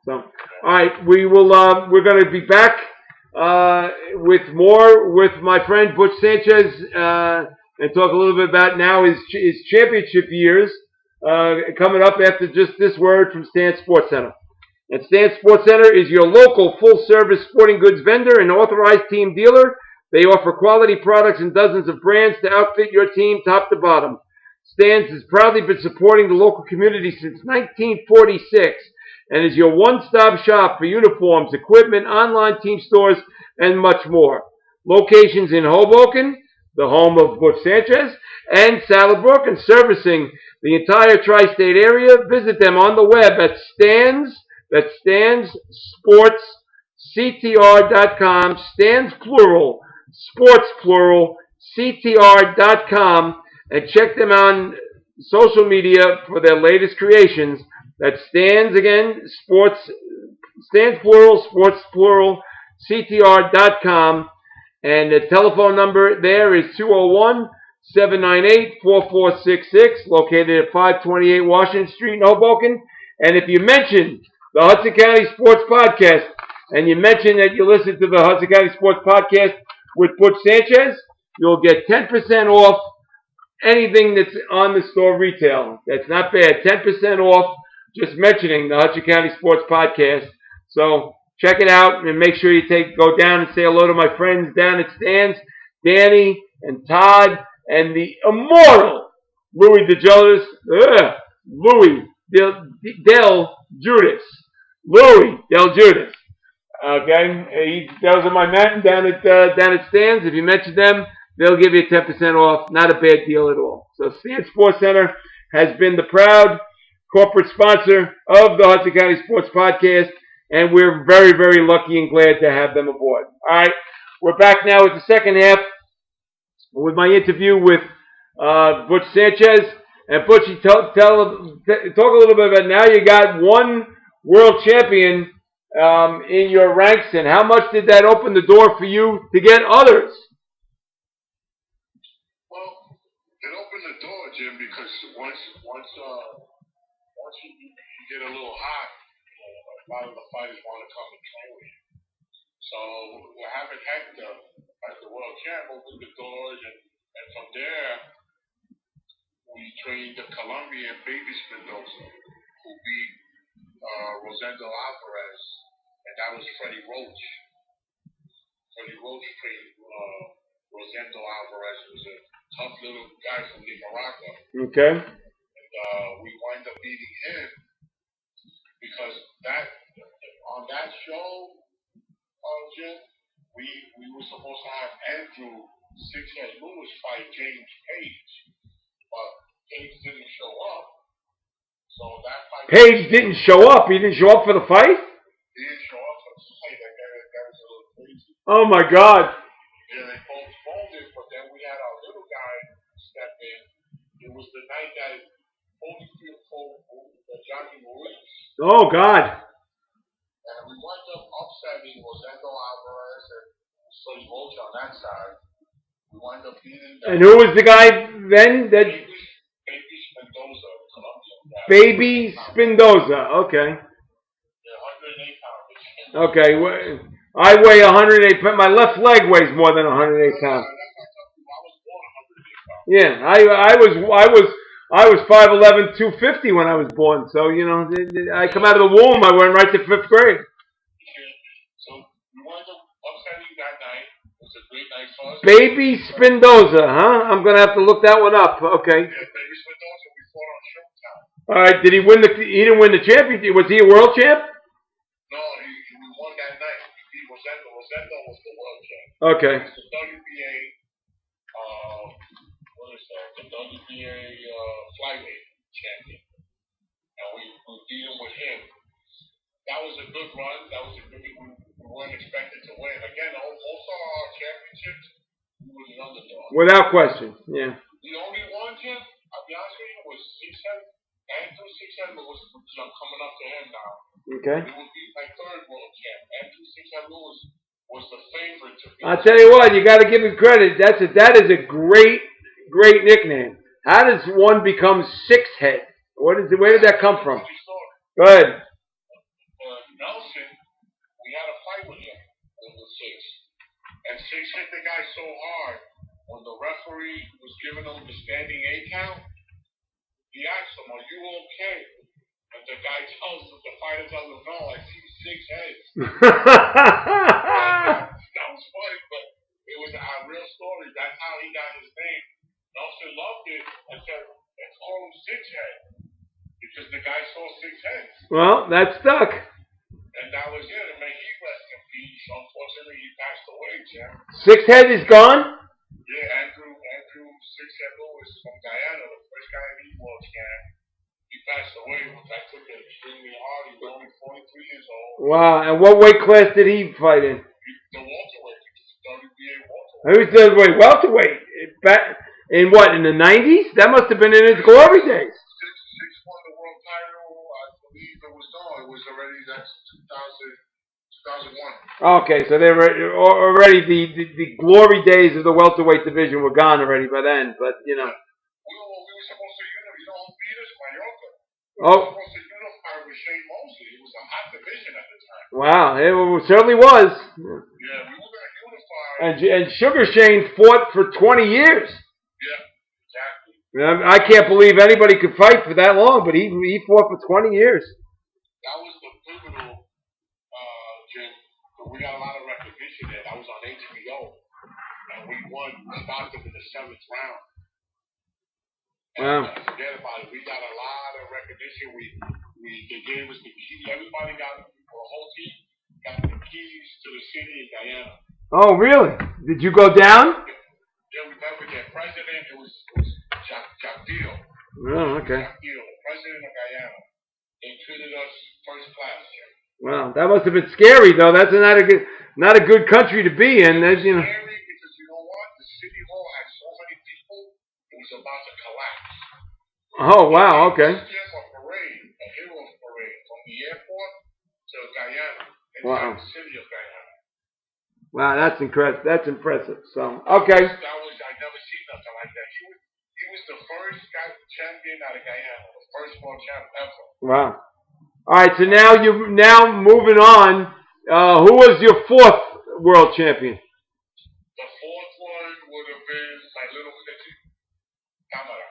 [SPEAKER 1] So, all right, we're going to be back with more with my friend Butch Sanchez and talk a little bit about now his championship years coming up after just this word from Stan Sports Center. And Stan Sports Center is your local full-service sporting goods vendor and authorized team dealer. They offer quality products and dozens of brands to outfit your team top to bottom. Stan's has proudly been supporting the local community since 1946 and is your one-stop shop for uniforms, equipment, online team stores, and much more. Locations in Hoboken, the home of Butch Sanchez, and Saddlebrook, and servicing the entire tri-state area. Visit them on the web at StansSportsCTR.com, Stans plural, sports plural, CTR.com, and check them on social media for their latest creations. That's Stans again, Stans plural, sports plural, CTR.com. And the telephone number there is 201-798-4466, located at 528 Washington Street in Hoboken. And if you mention the Hudson County Sports Podcast, and you mention that you listen to the Hudson County Sports Podcast with Butch Sanchez, you'll get 10% off anything that's on the store retail. That's not bad. 10% off just mentioning the Hudson County Sports Podcast. So check it out and make sure you go down and say hello to my friends down at Stan's, Danny and Todd and the immortal Louis DeJudas. Louis Del Judas. Louis Del Judas. Okay, those are my men down at Stan's. If you mention them, they'll give you 10% off. Not a bad deal at all. So Stan Sports Center has been the proud corporate sponsor of the Hudson County Sports Podcast, and we're very, very lucky and glad to have them aboard. All right, we're back now with the second half with my interview with Butch Sanchez. And Butch, talk a little bit about now you got one world champion in your ranks, and how much did that open the door for you to get others?
[SPEAKER 2] Well, it opened the door, Jim, because once you get a little hot, a lot of the fighters want to come and train with you. So having Hector as the world champ opened the doors, and from there we trained the Colombian Baby Spinoza, who beat Rosendo Alvarez, and that was Freddie Roach. Freddie Roach trained Rosendo Alvarez, who was a tough little guy from Nicaragua.
[SPEAKER 1] Okay.
[SPEAKER 2] And we wind up beating him because on that show, Jim, we were supposed to have Andrew Six-Head Lewis fight James Page, but Page didn't show up. So that fight.
[SPEAKER 1] Page didn't show up. He didn't show up for the fight?
[SPEAKER 2] He didn't show up for the fight. That was a little crazy.
[SPEAKER 1] Oh my God.
[SPEAKER 2] Yeah, they postponed it, but then we had our little guy step in. It was the night that Holyfield fought Johnny Ruiz.
[SPEAKER 1] Oh God.
[SPEAKER 2] And we wound up upsetting Rosendo Alvarez and Sonny Roach on that side. We wound up beating them.
[SPEAKER 1] And who was the guy then?
[SPEAKER 2] Baby Spinoza, Colombian guy.
[SPEAKER 1] Baby Spinoza. Okay.
[SPEAKER 2] Yeah, 108 pounds.
[SPEAKER 1] Okay. I weigh 108 pounds. My left leg weighs more than 108 pounds.
[SPEAKER 2] I was born 108 pounds.
[SPEAKER 1] Yeah, I was 5'11", 250 when I was born. So, I come out of the womb, I went right to 5th grade.
[SPEAKER 2] Yeah. So we wound up upsetting that night. It was a great night for us.
[SPEAKER 1] Baby Spinoza, huh? I'm going to have to look that one up. Okay.
[SPEAKER 2] Yeah, Baby Spinoza, we fought on Showtime.
[SPEAKER 1] All right, did he win he didn't win the championship. Was he a world champ?
[SPEAKER 2] No, we won that night. We beat Rosendo. Rosendo was the world champ.
[SPEAKER 1] Okay.
[SPEAKER 2] It was the WBA flyweight champion, and we beat him with him. That was a good run. That was a good. We weren't expected to win. Again, most of our championships, we was an underdog.
[SPEAKER 1] Without question, yeah.
[SPEAKER 2] The only one, Jim, I'll be honest with you, was 6'7". Andrew 6'7" was coming up to him now.
[SPEAKER 1] Okay.
[SPEAKER 2] It would be my third world champ. Andrew 6'7" was the favorite to be.
[SPEAKER 1] I'll tell you what, you got to give him credit. That is a great nickname. How does one become six head? Where did that come from? Go ahead.
[SPEAKER 2] Nelson, we had a fight with him with Six, and Six hit the guy so hard when the referee was giving him the standing 8 count. He asked him, "Are you okay?" And the guy the fighter tells him, "No, I see 6 heads." That was funny, but it was a real story. That's how he got his name. Nelson loved it and said, "Let's call him 6 head," because the guy saw 6 heads.
[SPEAKER 1] Well, that stuck.
[SPEAKER 2] And that was it. And may he rest in peace. Unfortunately, he passed away, Jim.
[SPEAKER 1] 6 head is gone?
[SPEAKER 2] Yeah, Andrew 6 Head Lewis from Guyana, the first guy in the world champ. He passed away, which I took it extremely hard. He was only 43 years old.
[SPEAKER 1] Wow. And what weight class did he fight in?
[SPEAKER 2] The welterweight. He was the WBA welterweight.
[SPEAKER 1] Who's the welterweight? Back in what, in the 90s? That must have been in his glory days.
[SPEAKER 2] Six won the world title. I believe it was already, that's 2001.
[SPEAKER 1] Okay, so they were already the glory days of the welterweight division were gone already by then. But you know.
[SPEAKER 2] We were supposed to, you know who beat us? Mallorca. We
[SPEAKER 1] Oh.
[SPEAKER 2] were supposed to unify with Shane Mosley. It was a hot division at the time.
[SPEAKER 1] Wow, it certainly was.
[SPEAKER 2] Yeah, we were going to unify.
[SPEAKER 1] And Sugar Shane fought for 20 years.
[SPEAKER 2] Yeah, exactly.
[SPEAKER 1] I can't believe anybody could fight for that long, but he fought for 20 years.
[SPEAKER 2] That was the pivotal, Jim. We got a lot of recognition there. That was on HBO, and we won. We started in the 7th round.
[SPEAKER 1] Wow.
[SPEAKER 2] Forget about it. We got a lot of recognition. They gave us the key. Everybody got, for the whole team, got the keys to the city of Guyana.
[SPEAKER 1] Oh, really? Did you go down?
[SPEAKER 2] Yeah, we met with their president. It was Jacques.
[SPEAKER 1] Oh, okay.
[SPEAKER 2] Jacques, the president of Guyana. They treated us first class, Jim.
[SPEAKER 1] Wow, that must have been scary, though. That's not a good country to be in. That's, you know.
[SPEAKER 2] Scary because you know what? The city hall had so many people. It was about to collapse.
[SPEAKER 1] Oh, wow. Okay.
[SPEAKER 2] A hero's parade from the airport to Guyana,
[SPEAKER 1] Wow.
[SPEAKER 2] the city of Guyana.
[SPEAKER 1] Wow, that's impressive. That's impressive. So, okay.
[SPEAKER 2] I never seen nothing like that. He was the first champion out of Guyana, the first world champ ever.
[SPEAKER 1] Wow. All right, so now moving on. Who was your 4th world champion?
[SPEAKER 2] The 4th one would have been my little cousin, Tamara.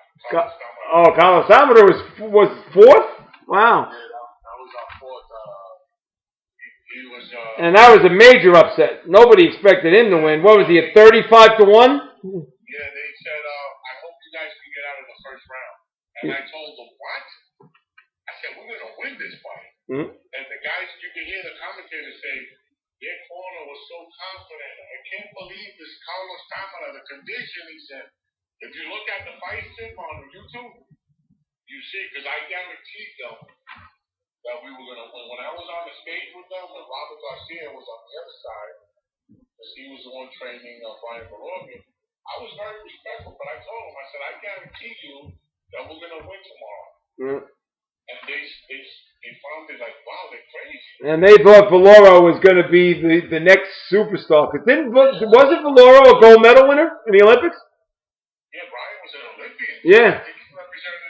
[SPEAKER 1] Carlos Tamara was 4th? Wow.
[SPEAKER 2] Yeah, that was our 4th. He was.
[SPEAKER 1] And that was a major upset. Nobody expected him to win. What was he, at 35 to 1?
[SPEAKER 2] Yeah, they said, I hope you guys can get out of the first round. And I told them, what? I said, we're going to win this fight.
[SPEAKER 1] Mm-hmm.
[SPEAKER 2] And the guys, you can hear the commentators say, their corner was so confident. I can't believe this Carlos Tamara, the condition, he said. If you look at the fight tip on YouTube, you see, because I guaranteed them that we were going to win. When I was on the stage with them, when Robert Garcia was on the other side, because he was the one training Brian Borogin, I was very respectful, but I told him, I said, I guarantee you that we're going to win tomorrow.
[SPEAKER 1] Mm-hmm.
[SPEAKER 2] And they found it like, wow, they're crazy.
[SPEAKER 1] And they thought Valoro was going to be the next superstar. Because wasn't Valoro a gold medal winner in the Olympics?
[SPEAKER 2] Yeah, Brian was an Olympian.
[SPEAKER 1] Yeah.
[SPEAKER 2] I think he represented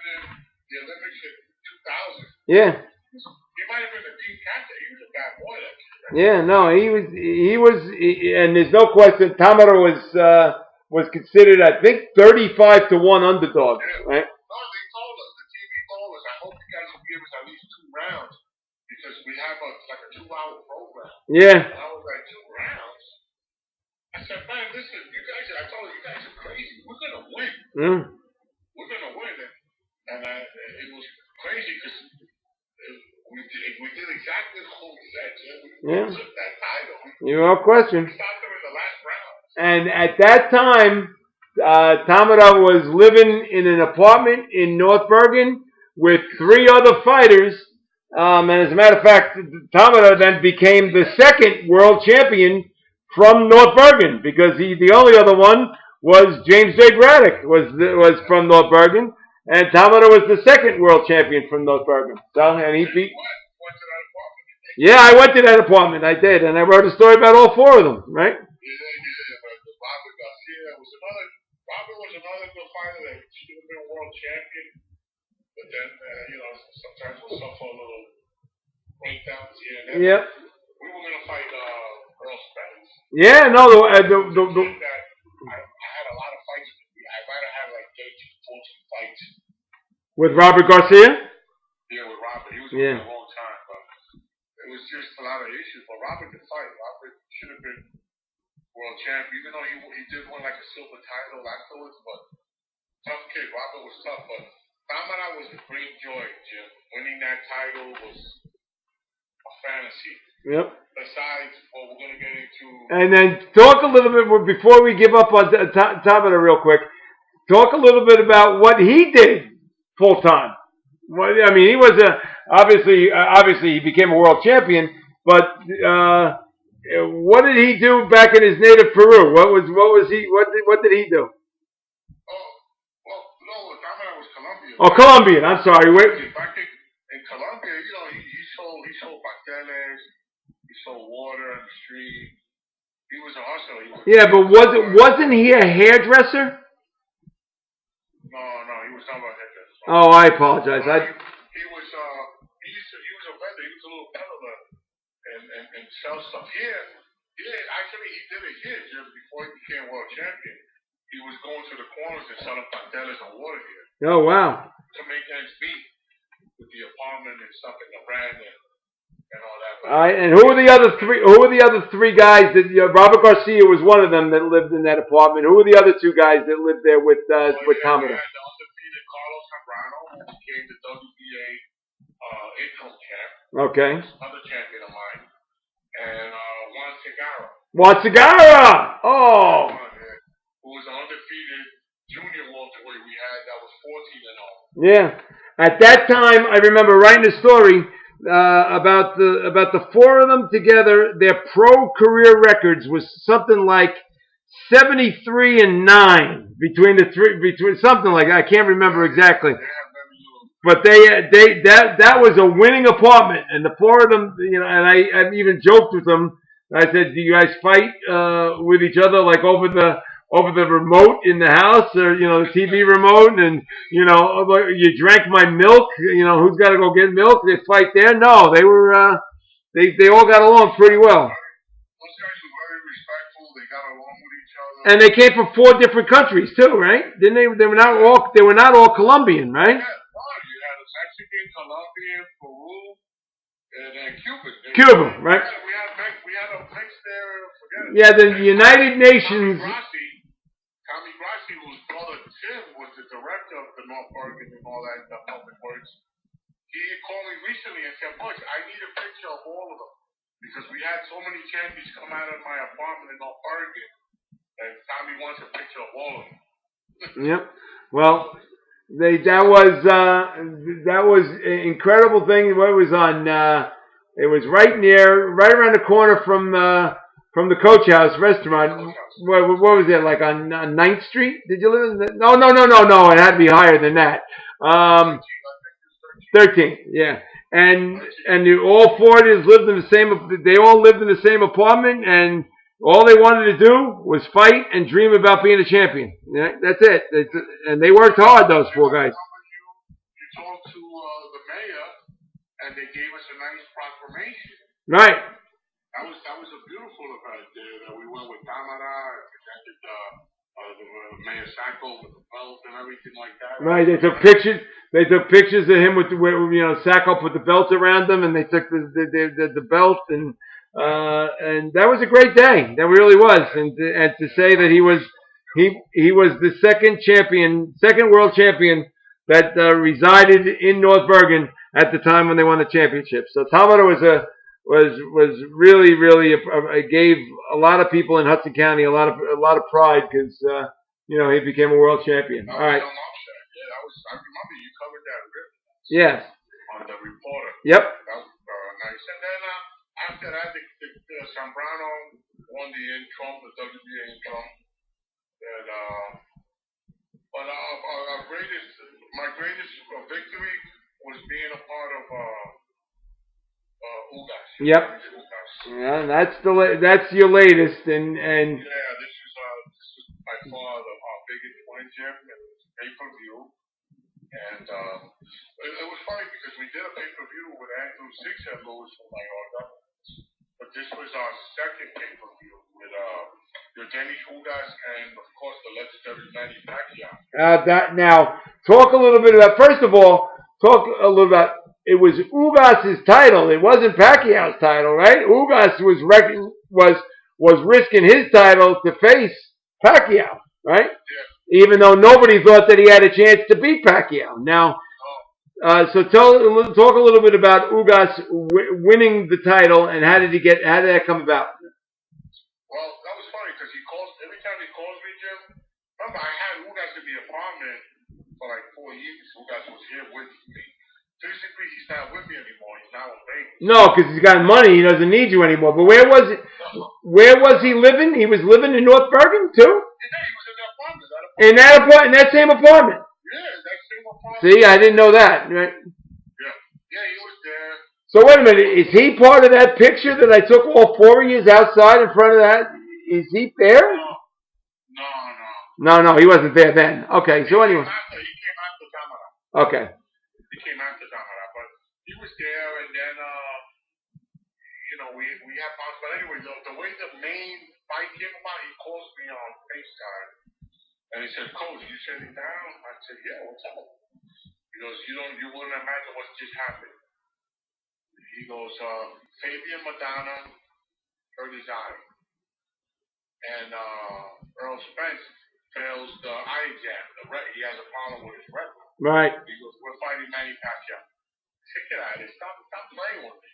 [SPEAKER 2] the Olympics in 2000.
[SPEAKER 1] Yeah.
[SPEAKER 2] He might have been a team captain. He was a bad boy that year.
[SPEAKER 1] Yeah, no, he was, and there's no question, Tamara was considered, I think, 35 to 1 underdog,
[SPEAKER 2] yeah.
[SPEAKER 1] right?
[SPEAKER 2] No, they told us, the TV told us, I hope you guys will give us at least 2 rounds, because we have like a 2-hour program.
[SPEAKER 1] Yeah.
[SPEAKER 2] And I was like, 2 rounds? I said, man, listen, I told you guys are crazy. We're going to win.
[SPEAKER 1] Mm.
[SPEAKER 2] We're going to win. And it was crazy, because we did exactly what we said, Jim. We took that title.
[SPEAKER 1] No question.
[SPEAKER 2] We stopped them in the last round.
[SPEAKER 1] And at that time, Tamada was living in an apartment in North Bergen with three other fighters. And as a matter of fact, Tamada then became the second world champion from North Bergen because the only other one was James J. Braddock was from North Bergen, and Tamada was the second world champion from North Bergen. So and he beat. Yeah, I went to that apartment. I did, and I wrote a story about all four of them. Right.
[SPEAKER 2] Robert was another good fighter that should have been world champion, but then sometimes we'll suffer a little breakdowns here and there.
[SPEAKER 1] Yep.
[SPEAKER 2] We were gonna fight Earl Spence.
[SPEAKER 1] Yeah, no,
[SPEAKER 2] I had a lot of fights. I might have had like 13, 14 fights.
[SPEAKER 1] With Robert Garcia?
[SPEAKER 2] Yeah, with Robert. He was with me a long time, but it was just a lot of issues. But Robert could fight. Robert should have been world champion, even though he did win like a silver title afterwards. But tough kid. Robert was tough. But Tamara was a great joy, Jim. Winning that title was a fantasy.
[SPEAKER 1] Yep.
[SPEAKER 2] Besides what we're going to get into.
[SPEAKER 1] And then talk a little bit, before we give up on Tamada real quick, talk a little bit about what he did full time. Well, I mean, he was obviously he became a world champion, but what did he do back in his native Peru? What did he do?
[SPEAKER 2] No, Tamara was Colombian.
[SPEAKER 1] Oh, Colombian. I'm sorry. Wait.
[SPEAKER 2] Back in Colombia, he sold pasteles. He sold water on the street. He was a hustler.
[SPEAKER 1] Yeah, but wasn't he a hairdresser?
[SPEAKER 2] No, he was talking about hairdresser.
[SPEAKER 1] Oh, I apologize.
[SPEAKER 2] He was a vendor. He was a little peddler and sell stuff. Actually, he did it here just before he became world champion. He was going to the corners and selling pasteles and water here.
[SPEAKER 1] Oh, wow.
[SPEAKER 2] To make ends meet with the apartment and stuff and the brand and all that.
[SPEAKER 1] All right, and who were the other three? Who were the other three guys that Robert Garcia was one of them that lived in that apartment? Who were the other two guys that lived there with Tamada?
[SPEAKER 2] We had the undefeated Carlos Zambrano, who became the WBA interim champ.
[SPEAKER 1] Okay.
[SPEAKER 2] Another champion of mine, and Juan Segarra.
[SPEAKER 1] Juan Segarra. Oh.
[SPEAKER 2] Who was an undefeated junior welterweight we had that was 14-0.
[SPEAKER 1] Yeah. At that time, I remember writing a story about the four of them together. Their pro career records was something like 73-9 between something like that. I can't remember exactly. But that was a winning apartment, and the four of them, and I even joked with them. I said, "Do you guys fight with each other like over the remote in the house, or the TV remote, and you drank my milk, who's got to go get milk?" They fight there. No, they were they all got along pretty well.
[SPEAKER 2] Those guys were very respectful. They got along with each other.
[SPEAKER 1] And they came from 4 different countries too, right? Didn't they? They were not all Colombian, right?
[SPEAKER 2] Yeah, you had a Mexican, Colombian, Peru, and then
[SPEAKER 1] Cuban, right?
[SPEAKER 2] We had a mix there.
[SPEAKER 1] Yeah, the United Nations.
[SPEAKER 2] Tommy Grassi, whose brother Tim was the director of the North Bergen and all that, the public works, he called me recently and said, "Butch, I need a picture of all of them because we had so many champions come out of my apartment in North Bergen, and Tommy wants a picture of all of them."
[SPEAKER 1] Yep. Well, that was an incredible thing. It was on. It was right around the corner from the Coach House restaurant. What was it, like on 9th Street? Did you live in that? No. It had to be higher than that. 13, yeah. And all four of us lived in the same. They all lived in the same apartment, and all they wanted to do was fight and dream about being a champion. Yeah, that's it. And they worked hard, those 4 guys.
[SPEAKER 2] You talked to the mayor, and they gave us a nice proclamation.
[SPEAKER 1] Right.
[SPEAKER 2] That was a beautiful event there. That we went with Tamara, presented the Mayor Sacco with the belt and everything like that.
[SPEAKER 1] Right. They took pictures. They took pictures of him with Sacco put the belt around him, and they took the belt, and that was a great day. That really was. And to say that he was the second world champion that resided in North Bergen at the time when they won the championship. So Tamada was really gave a lot of people in Hudson County a lot of pride because you know, he became a world champion.
[SPEAKER 2] That
[SPEAKER 1] All
[SPEAKER 2] was
[SPEAKER 1] right.
[SPEAKER 2] some upset. Yeah, that was. I remember you covered that really
[SPEAKER 1] Yes.
[SPEAKER 2] on the reporter.
[SPEAKER 1] Yep.
[SPEAKER 2] That was nice. And then after that, the Zambrano won the interim, the WBA interim. And but my greatest victory was being a part of Ugas.
[SPEAKER 1] Yep.
[SPEAKER 2] Ugas.
[SPEAKER 1] Yeah, that's your latest, and
[SPEAKER 2] Yeah, this was by far our biggest win, Jim. It was pay-per-view, and it was funny because we did a pay-per-view with Andrew Six and Louis from Mayorga, but this was our second pay-per-view with Yordenis Ugas and of course the legendary Manny Pacquiao.
[SPEAKER 1] now talk a little bit about. First of all, talk a little about. It was Ugas' title. It wasn't Pacquiao's title, right? Ugas was risking his title to face Pacquiao, right?
[SPEAKER 2] Yeah.
[SPEAKER 1] Even though nobody thought that he had a chance to beat Pacquiao. Now, so talk a little bit about Ugas winning the title and how did that come about?
[SPEAKER 2] Well, that was funny because every time he calls me, Jim. Remember, I had Ugas in the apartment for like 4 years. Ugas was here with me. Physically, he's not with me anymore. He's now in Vegas.
[SPEAKER 1] No, because he's got money. He doesn't need you anymore. But where was he living? He was living in North Bergen too.
[SPEAKER 2] Yeah, he was in the apartment.
[SPEAKER 1] In that same apartment.
[SPEAKER 2] Yeah, that same apartment.
[SPEAKER 1] See, I didn't know that. Right?
[SPEAKER 2] Yeah, he was there.
[SPEAKER 1] So wait a minute. Is he part of that picture that I took all 4 of you outside in front of that? Is he there?
[SPEAKER 2] No.
[SPEAKER 1] No, he wasn't there then. Okay, so anyway.
[SPEAKER 2] He came after Tamara.
[SPEAKER 1] Okay.
[SPEAKER 2] He came after Tamara, but he was there, and then we had fun. But anyway, the way the main fight came about, he calls me on FaceTime, and he said, "Coach, you sitting down?" I said, "Yeah, what's up?" He goes, "You wouldn't imagine what just happened." He goes, "Fabian Madonna hurt his eye, and Earl Spence fails the eye exam. He has a problem with his retina."
[SPEAKER 1] Right.
[SPEAKER 2] He goes, "We're fighting Manny Pacquiao." I said, "Get out of here. Stop playing with me.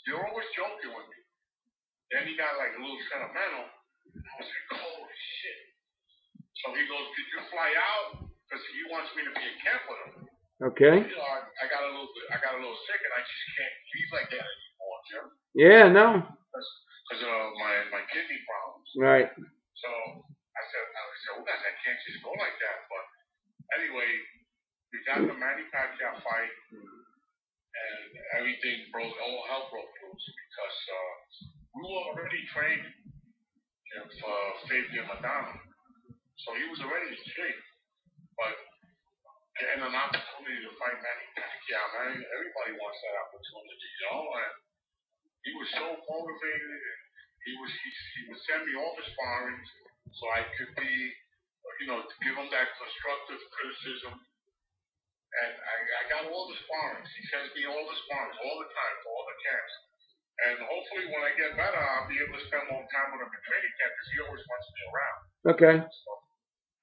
[SPEAKER 2] You're always joking with me." Then he got like a little sentimental. I was like, "Holy shit." So he goes, "Could you fly out? Because he wants me to be in camp with him."
[SPEAKER 1] Okay.
[SPEAKER 2] I got a little sick, and I just can't breathe like that anymore, Jim.
[SPEAKER 1] Yeah, no.
[SPEAKER 2] Because of my kidney problems.
[SPEAKER 1] Right.
[SPEAKER 2] So I said, "Oh, guys, I can't just go like that." But anyway, we got the Manny Pacquiao fight, and everything all hell broke loose because we were already training for Fabian Madonna, so he was already in shape. But getting an opportunity to fight Manny Pacquiao, man, everybody wants that opportunity, And he was so motivated. He would send me all the sparring so I could be, to give him that constructive criticism. And I got all the sparrings. He sends me all the sparrings all the time for all the camps. And hopefully when I get better, I'll be able to spend more time with him in training camp because he always wants me around.
[SPEAKER 1] Okay.
[SPEAKER 2] So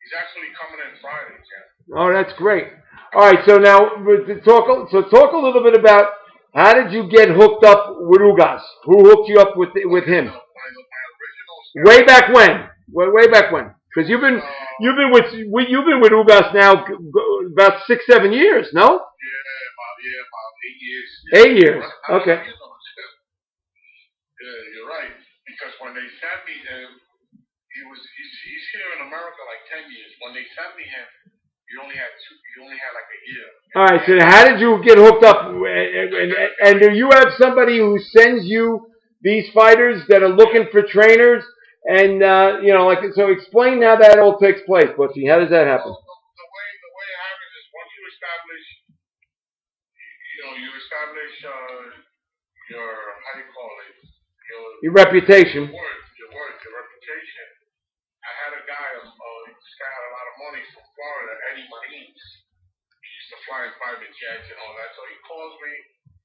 [SPEAKER 2] he's actually coming in Friday, Jim.
[SPEAKER 1] Oh, that's great. All right, so now talk a little bit about how did you get hooked up with Ugas? Who hooked you up with him?
[SPEAKER 2] My original
[SPEAKER 1] Way back when? Way back when? Because you've been with Ugas now about 6-7 years, no?
[SPEAKER 2] Yeah, about 8 years.
[SPEAKER 1] 8 years. Okay.
[SPEAKER 2] Yeah, you're right. Because when they sent me him, he's here in America like 10 years. When they sent me him, he only had like a year.
[SPEAKER 1] All right. So how did you get hooked up? And do you have somebody who sends you these fighters that are looking for trainers? And so explain how that all takes place, Butchie. How does that happen?
[SPEAKER 2] Well, the way it happens is once you establish your how do you call it?
[SPEAKER 1] Your reputation.
[SPEAKER 2] Your reputation. I had a guy, this guy had a lot of money from Florida, Eddie Marines. He used to fly in private jets and all that. So he calls me.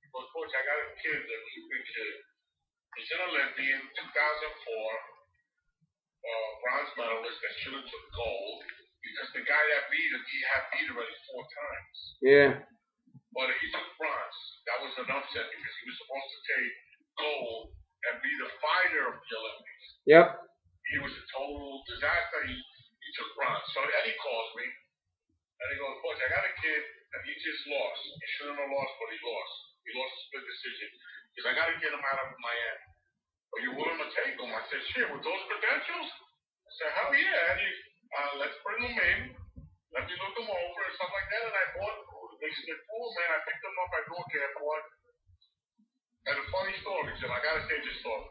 [SPEAKER 2] He goes, "Coach, I got a kid, a Cuban kid. He's an Olympian, 2004, bronze medalist that should have took gold because the guy that beat him, he had beat already 4 times.
[SPEAKER 1] Yeah.
[SPEAKER 2] But he took bronze. That was an upset because he was supposed to take gold and be the fighter of the Olympics.
[SPEAKER 1] Yep.
[SPEAKER 2] He was a total disaster. He took bronze. So Eddie calls me, and he goes, Butch, I got a kid, and he just lost. He shouldn't have lost, but he lost. He lost a split decision. Because I got to get him out of Miami. Are you willing to take him? I said, shit, with those credentials? I said, hell yeah, Eddie. Let's bring him in. Let me look him over and stuff like that. And I bought, they said, cool, man. I picked him up at Newark Airport. And a funny story, Jim. I got to say this story.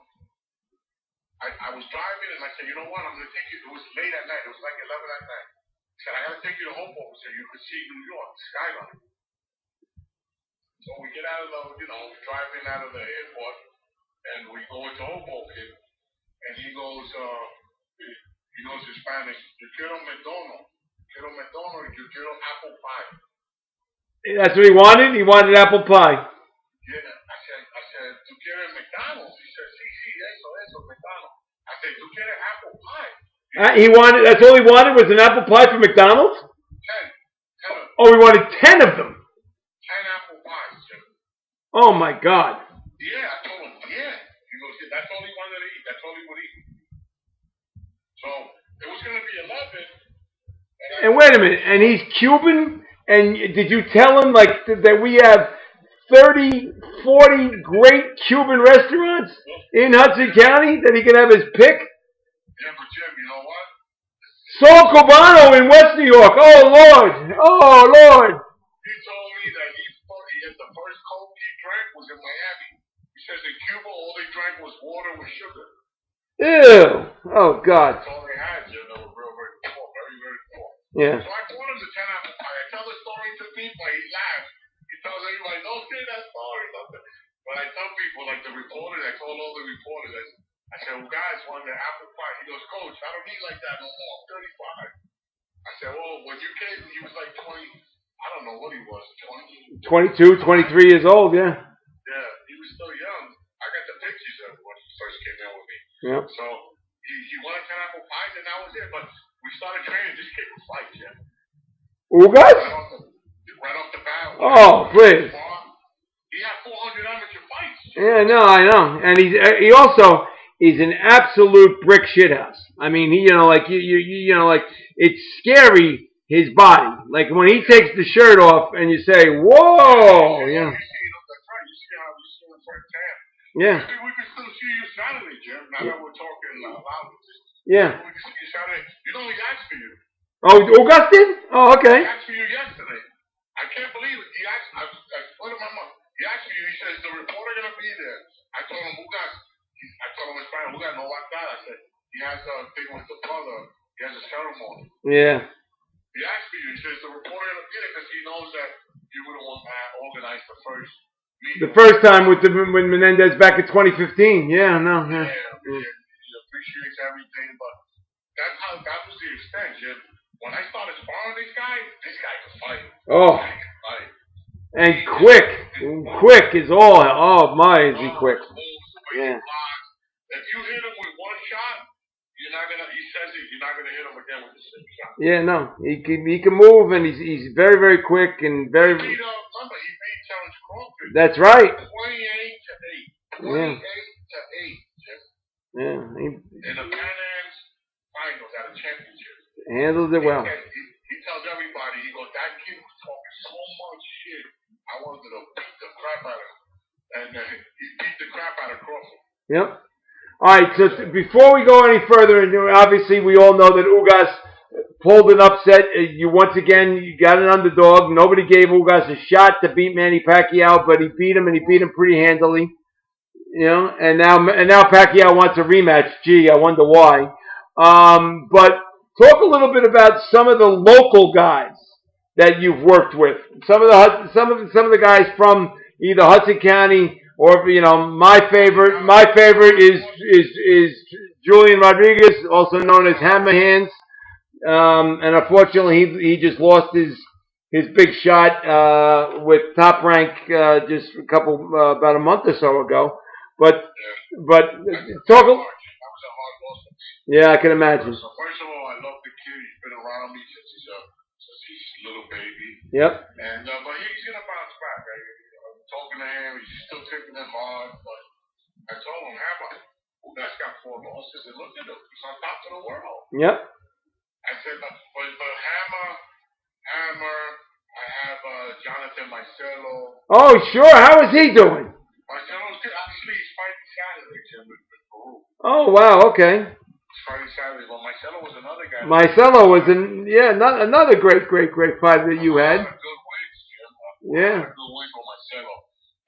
[SPEAKER 2] I was driving and I said, you know what? I'm going to take you. It was late at night. It was like 11 at night. I said, I got to take you to Hoboken so you could see New York, the skyline. So we get out of the, driving out of the airport and we go into Hoboken and he goes, he knows in Spanish, yo quiero McDonald's. Quiero McDonald's, yo quiero apple pie.
[SPEAKER 1] That's what he wanted? He wanted apple pie.
[SPEAKER 2] Yeah, I said, ¿tú quieres McDonald's? He said, sí, eso, McDonald's. I said, ¿tú quieres apple pie?
[SPEAKER 1] That's all he wanted was an apple pie from McDonald's?
[SPEAKER 2] 10 of them.
[SPEAKER 1] Oh, he wanted 10 of them.
[SPEAKER 2] 10 apple pies, Jim.
[SPEAKER 1] Oh my God.
[SPEAKER 2] Yeah, I told him, yeah. He goes, yeah, that's all he wanted to eat. That's all he would eat. So, it was going to be 11.
[SPEAKER 1] And wait a minute, and he's Cuban? And did you tell him like that we have 30, 40 great Cuban restaurants in Hudson County that he can have his pick?
[SPEAKER 2] Yeah, but Jim, you know what?
[SPEAKER 1] Sol Cubano in West New York. Oh Lord. Oh Lord.
[SPEAKER 2] He told me that he had the first Coke he drank was in Miami. He says in Cuba all they drank was water with sugar.
[SPEAKER 1] Ew. Oh God.
[SPEAKER 2] That's all they had, Jim. They were very poor, very, very poor.
[SPEAKER 1] Yeah.
[SPEAKER 2] So I bought him the 10 apple pie. I tell the story to people, he laughs. He tells everybody, don't say that story. But I tell people, like the reporters, I told all the reporters, I said, well, guys, wanted the apple pie. He goes, Coach, I don't eat like that no more. I'm 35. I said, well, when you came, he was like 20, I don't know what he was, 20?
[SPEAKER 1] 22, 23 years old, yeah.
[SPEAKER 2] Yeah, he was still young. I got the pictures of when he first came in with me.
[SPEAKER 1] Yep.
[SPEAKER 2] So he wanted 10 apple pies, and that was it. But we started training. This kid could fight, yeah.
[SPEAKER 1] Ugas?
[SPEAKER 2] Right off the bat.
[SPEAKER 1] Oh, please.
[SPEAKER 2] He had 400 amateur fights.
[SPEAKER 1] Yeah, no, I know. And he also is an absolute brick shithouse. I mean, he, like it's scary, his body. Like when he takes the shirt off and you say, whoa,
[SPEAKER 2] yeah. That's right. You see how we see him firsthand.
[SPEAKER 1] Yeah.
[SPEAKER 2] Maybe we can still see you Saturday, Jim. Now that we're talking loud.
[SPEAKER 1] Yeah.
[SPEAKER 2] We can see you Saturday. You know, he asked for you.
[SPEAKER 1] Oh, Augustin? Oh, okay.
[SPEAKER 2] He asked for you yesterday. I can't believe it. He asked, I put it in my mouth. He asked for you. He says, the reporter going to be there. I told him, Ugas. I told him in Spanish, Ugas, no what that. I said, he has a thing with the brother. He has a ceremony.
[SPEAKER 1] Yeah.
[SPEAKER 2] He asked for you. He says, the reporter going to be there because he knows that you would have organized the first meeting.
[SPEAKER 1] The first time with when Menendez back in 2015. Yeah, no.
[SPEAKER 2] Yeah. He appreciates everything, but that was the extent, Jim. When I started sparring this guy could fight.
[SPEAKER 1] Oh.
[SPEAKER 2] He could fight.
[SPEAKER 1] And quick is all. Oh my, is he quick? Yeah.
[SPEAKER 2] If you hit him with one shot, you're not gonna. He says it. You're not gonna hit him again with the same shot. Yeah,
[SPEAKER 1] no. He can move, and he's very, very quick and very.
[SPEAKER 2] He beat Challenge Crawford.
[SPEAKER 1] That's right.
[SPEAKER 2] 28-8. 28-8, Jim.
[SPEAKER 1] Yeah.
[SPEAKER 2] In the Pan Am's finals at a championship.
[SPEAKER 1] Handled it well.
[SPEAKER 2] He tells everybody, he goes, that kid was talking so much shit. I wanted to beat the crap out of him. And he beat the crap out of Crawford.
[SPEAKER 1] Yep. All right, so before we go any further, and obviously we all know that Ugas pulled an upset. Once again, you got an underdog. Nobody gave Ugas a shot to beat Manny Pacquiao, but he beat him, and he beat him pretty handily. And now Pacquiao wants a rematch. Gee, I wonder why. But talk a little bit about some of the local guys that you've worked with. Some of the guys from either Hudson County or my favorite is Julian Rodriguez, also known as Hammer Hands. And unfortunately he just lost his big shot with Top Rank just about a month or so ago. But talk.
[SPEAKER 2] That was a hard loss for me.
[SPEAKER 1] Yeah, I can imagine.
[SPEAKER 2] So first of all, I love the kid. He's been around me since he's a little baby.
[SPEAKER 1] Yep.
[SPEAKER 2] And but he's gonna bounce back. I'm talking to him. He's still taking it hard. But I told him, Ugas got 4 losses, and look at him. He's on top of the world.
[SPEAKER 1] Yep.
[SPEAKER 2] I said, Jonathan Marcelo.
[SPEAKER 1] Oh, sure. How is he doing?
[SPEAKER 2] Marcelo's good. Actually, he's fighting Saturday, Jim, in Peru.
[SPEAKER 1] Oh, wow. Okay.
[SPEAKER 2] He's fighting Saturday. But Marcelo was another guy.
[SPEAKER 1] Marcelo was another great fight that you had.
[SPEAKER 2] A lot of good wins, Jim.
[SPEAKER 1] Yeah.
[SPEAKER 2] A lot of good wins for Marcelo.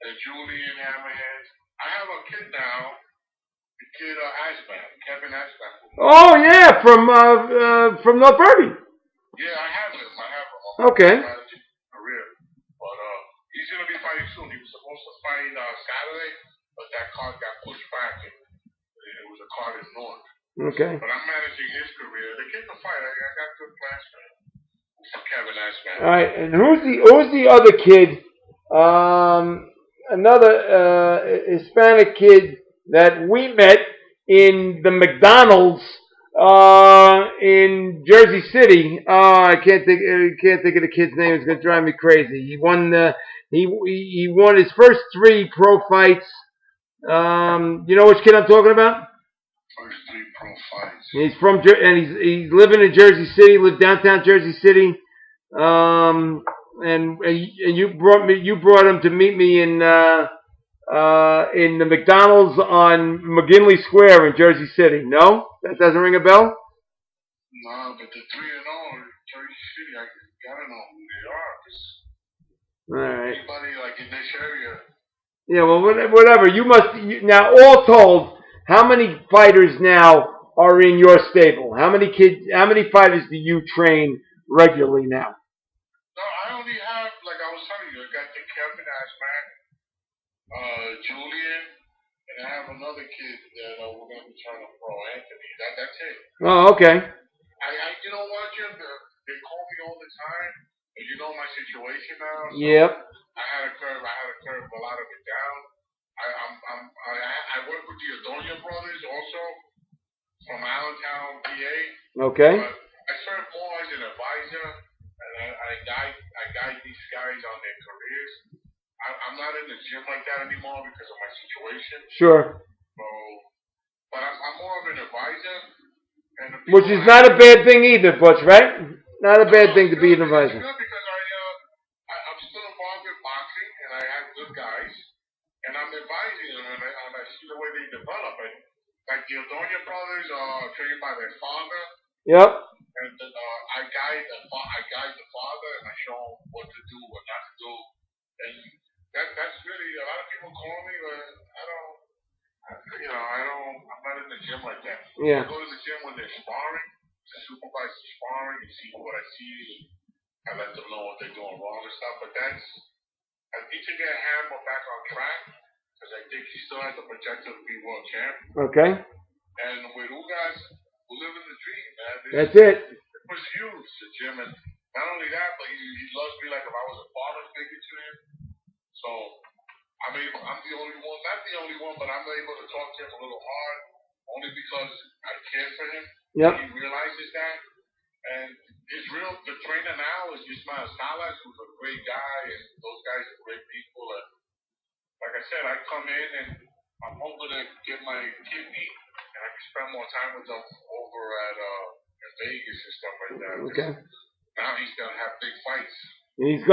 [SPEAKER 2] And Julian Hammerhead. I have a kid now. The kid Ashman, Kevin Ashman.
[SPEAKER 1] Oh yeah, from North Derby.
[SPEAKER 2] Yeah, I have him.
[SPEAKER 1] Okay.
[SPEAKER 2] Career. But he's gonna be fighting soon. He was supposed to fight Saturday, but that card got pushed back, and it was a card in North.
[SPEAKER 1] Okay.
[SPEAKER 2] But I'm managing his career. The kid can fight. I got good plans for him. For Kevin Ashman.
[SPEAKER 1] All right, and who's the other kid? Another Hispanic kid that we met in the McDonald's in Jersey City. I can't think of the kid's name. It's gonna drive me crazy. He won he won his first 3 pro fights. You know which kid I'm talking about?
[SPEAKER 2] First 3 pro fights.
[SPEAKER 1] He's from and he's living in Jersey City. Lived downtown Jersey City. And you brought him to meet me in the McDonald's on McGinley Square in Jersey City. No, that doesn't ring a bell.
[SPEAKER 2] No, but the 3-0 Jersey City, I gotta know who they are.
[SPEAKER 1] All right.
[SPEAKER 2] Anybody like in this area?
[SPEAKER 1] Yeah, well, whatever. Now, all told, how many fighters now are in your stable? How many fighters do you train regularly now?
[SPEAKER 2] No, I only have, like I was telling you, I got the Kevin Ashman, Julian, and I have another kid that we're going to be trying to pro, Anthony. That's it.
[SPEAKER 1] Oh, okay.
[SPEAKER 2] You know what, Jim? They call me all the time, and you know my situation now. So
[SPEAKER 1] Yep.
[SPEAKER 2] I had to curve a lot of it down. I work with the Adonia brothers also from Allentown, PA.
[SPEAKER 1] Okay.
[SPEAKER 2] But I serve more as an advisor. And I guide these guys on their careers. I'm not in the gym like that anymore because of my situation.
[SPEAKER 1] Sure.
[SPEAKER 2] So, but I'm more of an advisor. And
[SPEAKER 1] which is not a bad thing either, Butch, right? Not a bad thing to be an advisor.
[SPEAKER 2] It's good because I'm still involved in boxing and I have good guys. And I'm advising them and I see the way they develop. And like the Adonia brothers are trained by their father.
[SPEAKER 1] Yep.
[SPEAKER 2] And then I guide the father, and I show him what to do, what not to do, and that's really a lot of people call me, but I'm not in the gym like that.
[SPEAKER 1] Yeah.
[SPEAKER 2] I go to the gym when they're sparring, to supervise the sparring, and see what I see. I let them know what they're doing wrong and stuff. But I need to get Hannibal back on track because I think he still has the potential to be world champ.
[SPEAKER 1] Okay.
[SPEAKER 2] And with Ugas, we're living the dream, man.
[SPEAKER 1] That's it.
[SPEAKER 2] It was huge to Jim, and not only that, but he loves me like if I was a father figure to him. So I'm the only one, not the only one, but I'm able to talk to him a little hard, only because I care for him.
[SPEAKER 1] Yep.
[SPEAKER 2] He realizes that, and the trainer now is Ismael Salas, who's a great guy, and those guys are great people. And like I said, I come in and I'm hoping to get my kidney. And I can spend more time with them over at in Vegas and stuff like that.
[SPEAKER 1] Okay.
[SPEAKER 2] Now he's gonna have big fights.
[SPEAKER 1] He's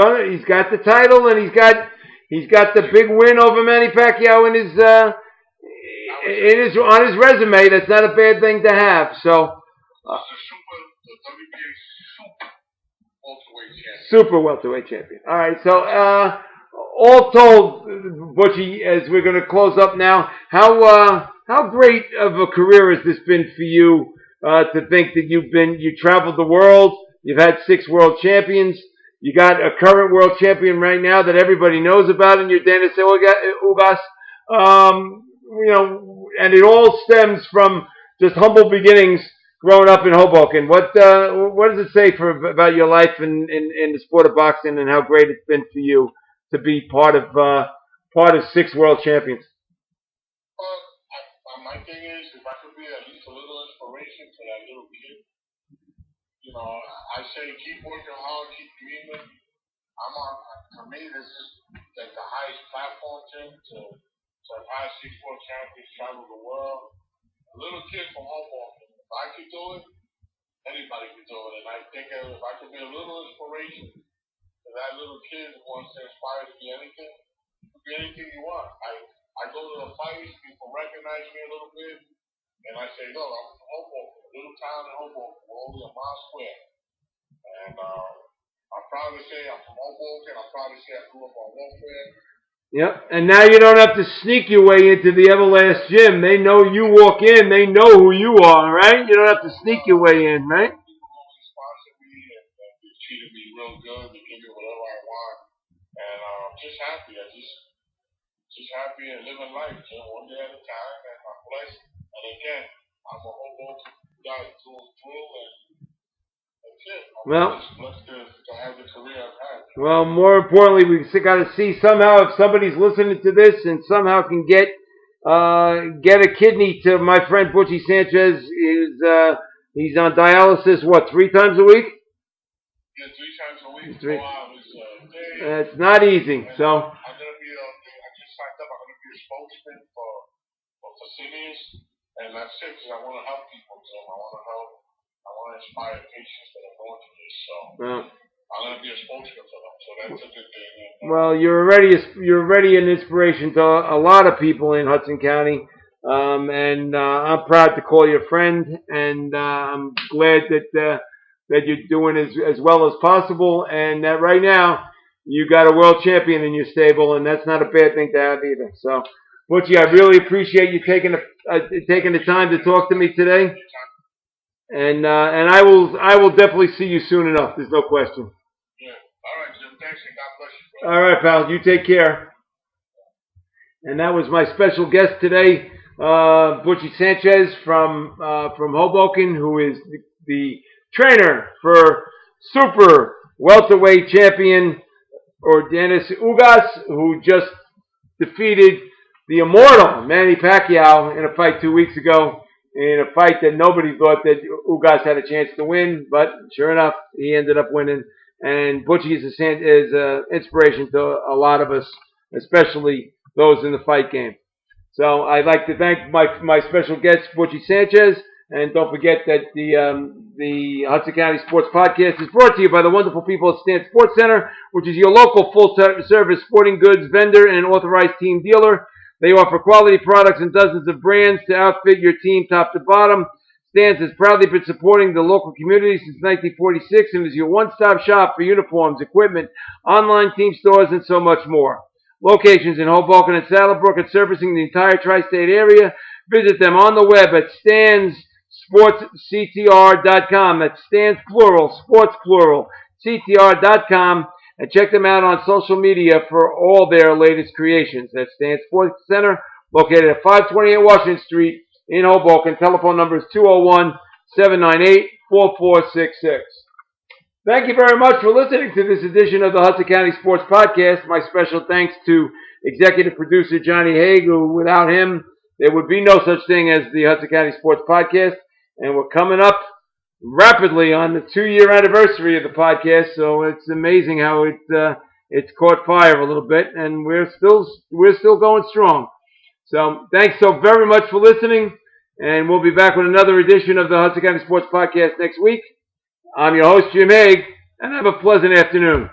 [SPEAKER 1] got the title and he's got the big win over Manny Pacquiao on his resume. That's not a bad thing to have. So.
[SPEAKER 2] The WBA
[SPEAKER 1] super welterweight champion. All right. So all told, Butchie, as we're going to close up now, how great of a career has this been for you? To think that you traveled the world, you've had 6 world champions, you got a current world champion right now that everybody knows about in Yordenis Ugas. And it all stems from just humble beginnings growing up in Hoboken. What does it say about your life in the sport of boxing and how great it's been for you to be part of 6 world champions?
[SPEAKER 2] My thing is, if I could be at least a little inspiration to that little kid, I say keep working hard, keep dreaming. For me, this is like the highest platform, Jim, to have 6 world champions travel the world. A little kid from Hoboken, if I could do it, anybody could do it. And I think if I could be a little inspiration to that little kid who wants to aspire to be anything, you can be anything you want. I go to the fights, people recognize me a little bit, and I say, no, I'm from Hoboken, a little town in Hoboken, we're only a mile square. And I'm proud to say I'm from Hoboken. I'm proud to say I grew up on welfare.
[SPEAKER 1] Yep, and now you don't have to sneak your way into the Everlast Gym. They know you walk in, they know who you are, right? You don't have to sneak your way in, right?
[SPEAKER 2] People always sponsor me and they treated me real good. They give me whatever I want. And I'm just happy. Just happy and living life, one day at a time. And I'm blessed. And again, I'm a Hoboken guy through and through. And that's it. I'm just blessed to have the career I've had.
[SPEAKER 1] Well, more importantly, we've got to see somehow if somebody's listening to this and somehow can get a kidney to my friend Butch Sanchez. He's on dialysis, what, 3 times a week?
[SPEAKER 2] Yeah, 3 times a week.
[SPEAKER 1] It's not easy. So
[SPEAKER 2] I'm gonna be. I just signed up. I'm gonna be a spokesman for seniors, and that's it. Because I want to help people, Jim. I want to help. I want to inspire patients that are going through this. So I'm gonna be a spokesman for them. So that's a good thing.
[SPEAKER 1] Well, you're already an inspiration to a lot of people in Hudson County. And I'm proud to call you a friend, and I'm glad that you're doing as well as possible, and that right now you got a world champion in your stable, and that's not a bad thing to have either. So, Butchie, I really appreciate you taking the time to talk to me today, and I will definitely see you soon enough. There's no question.
[SPEAKER 2] Yeah. All right, Jim. Thanks, and God bless you, bro.
[SPEAKER 1] All right, pal. You take care. And that was my special guest today, Butch Sanchez from Hoboken, who is the trainer for super welterweight champion Yordenis Ugas, who just defeated the immortal Manny Pacquiao in a fight 2 weeks ago, in a fight that nobody thought that Ugas had a chance to win, but sure enough, he ended up winning. And Butchie is an inspiration to a lot of us, especially those in the fight game. So I'd like to thank my special guest, Butch Sanchez, and don't forget that the Hudson County Sports Podcast is brought to you by the wonderful people at Stan Sports Center, which is your local full-service sporting goods vendor and authorized team dealer. They offer quality products and dozens of brands to outfit your team top to bottom. Stan's has proudly been supporting the local community since 1946 and is your one-stop shop for uniforms, equipment, online team stores, and so much more. Locations in Hoboken and Saddlebrook and servicing the entire tri-state area. Visit them on the web at stansportsctr.com. That's Stans plural, sports plural, ctr.com. And check them out on social media for all their latest creations. That's Stan Sports Center, located at 528 Washington Street in Hoboken. Telephone number is 201-798-4466. Thank you very much for listening to this edition of the Hudson County Sports Podcast. My special thanks to executive producer Johnny Haig, who without him, there would be no such thing as the Hudson County Sports Podcast. And we're coming up rapidly on the 2-year anniversary of the podcast, so it's amazing how it's caught fire a little bit, and we're still going strong. So thanks so very much for listening, and we'll be back with another edition of the Hudson County Sports Podcast next week. I'm your host, Jim Haig, and have a pleasant afternoon.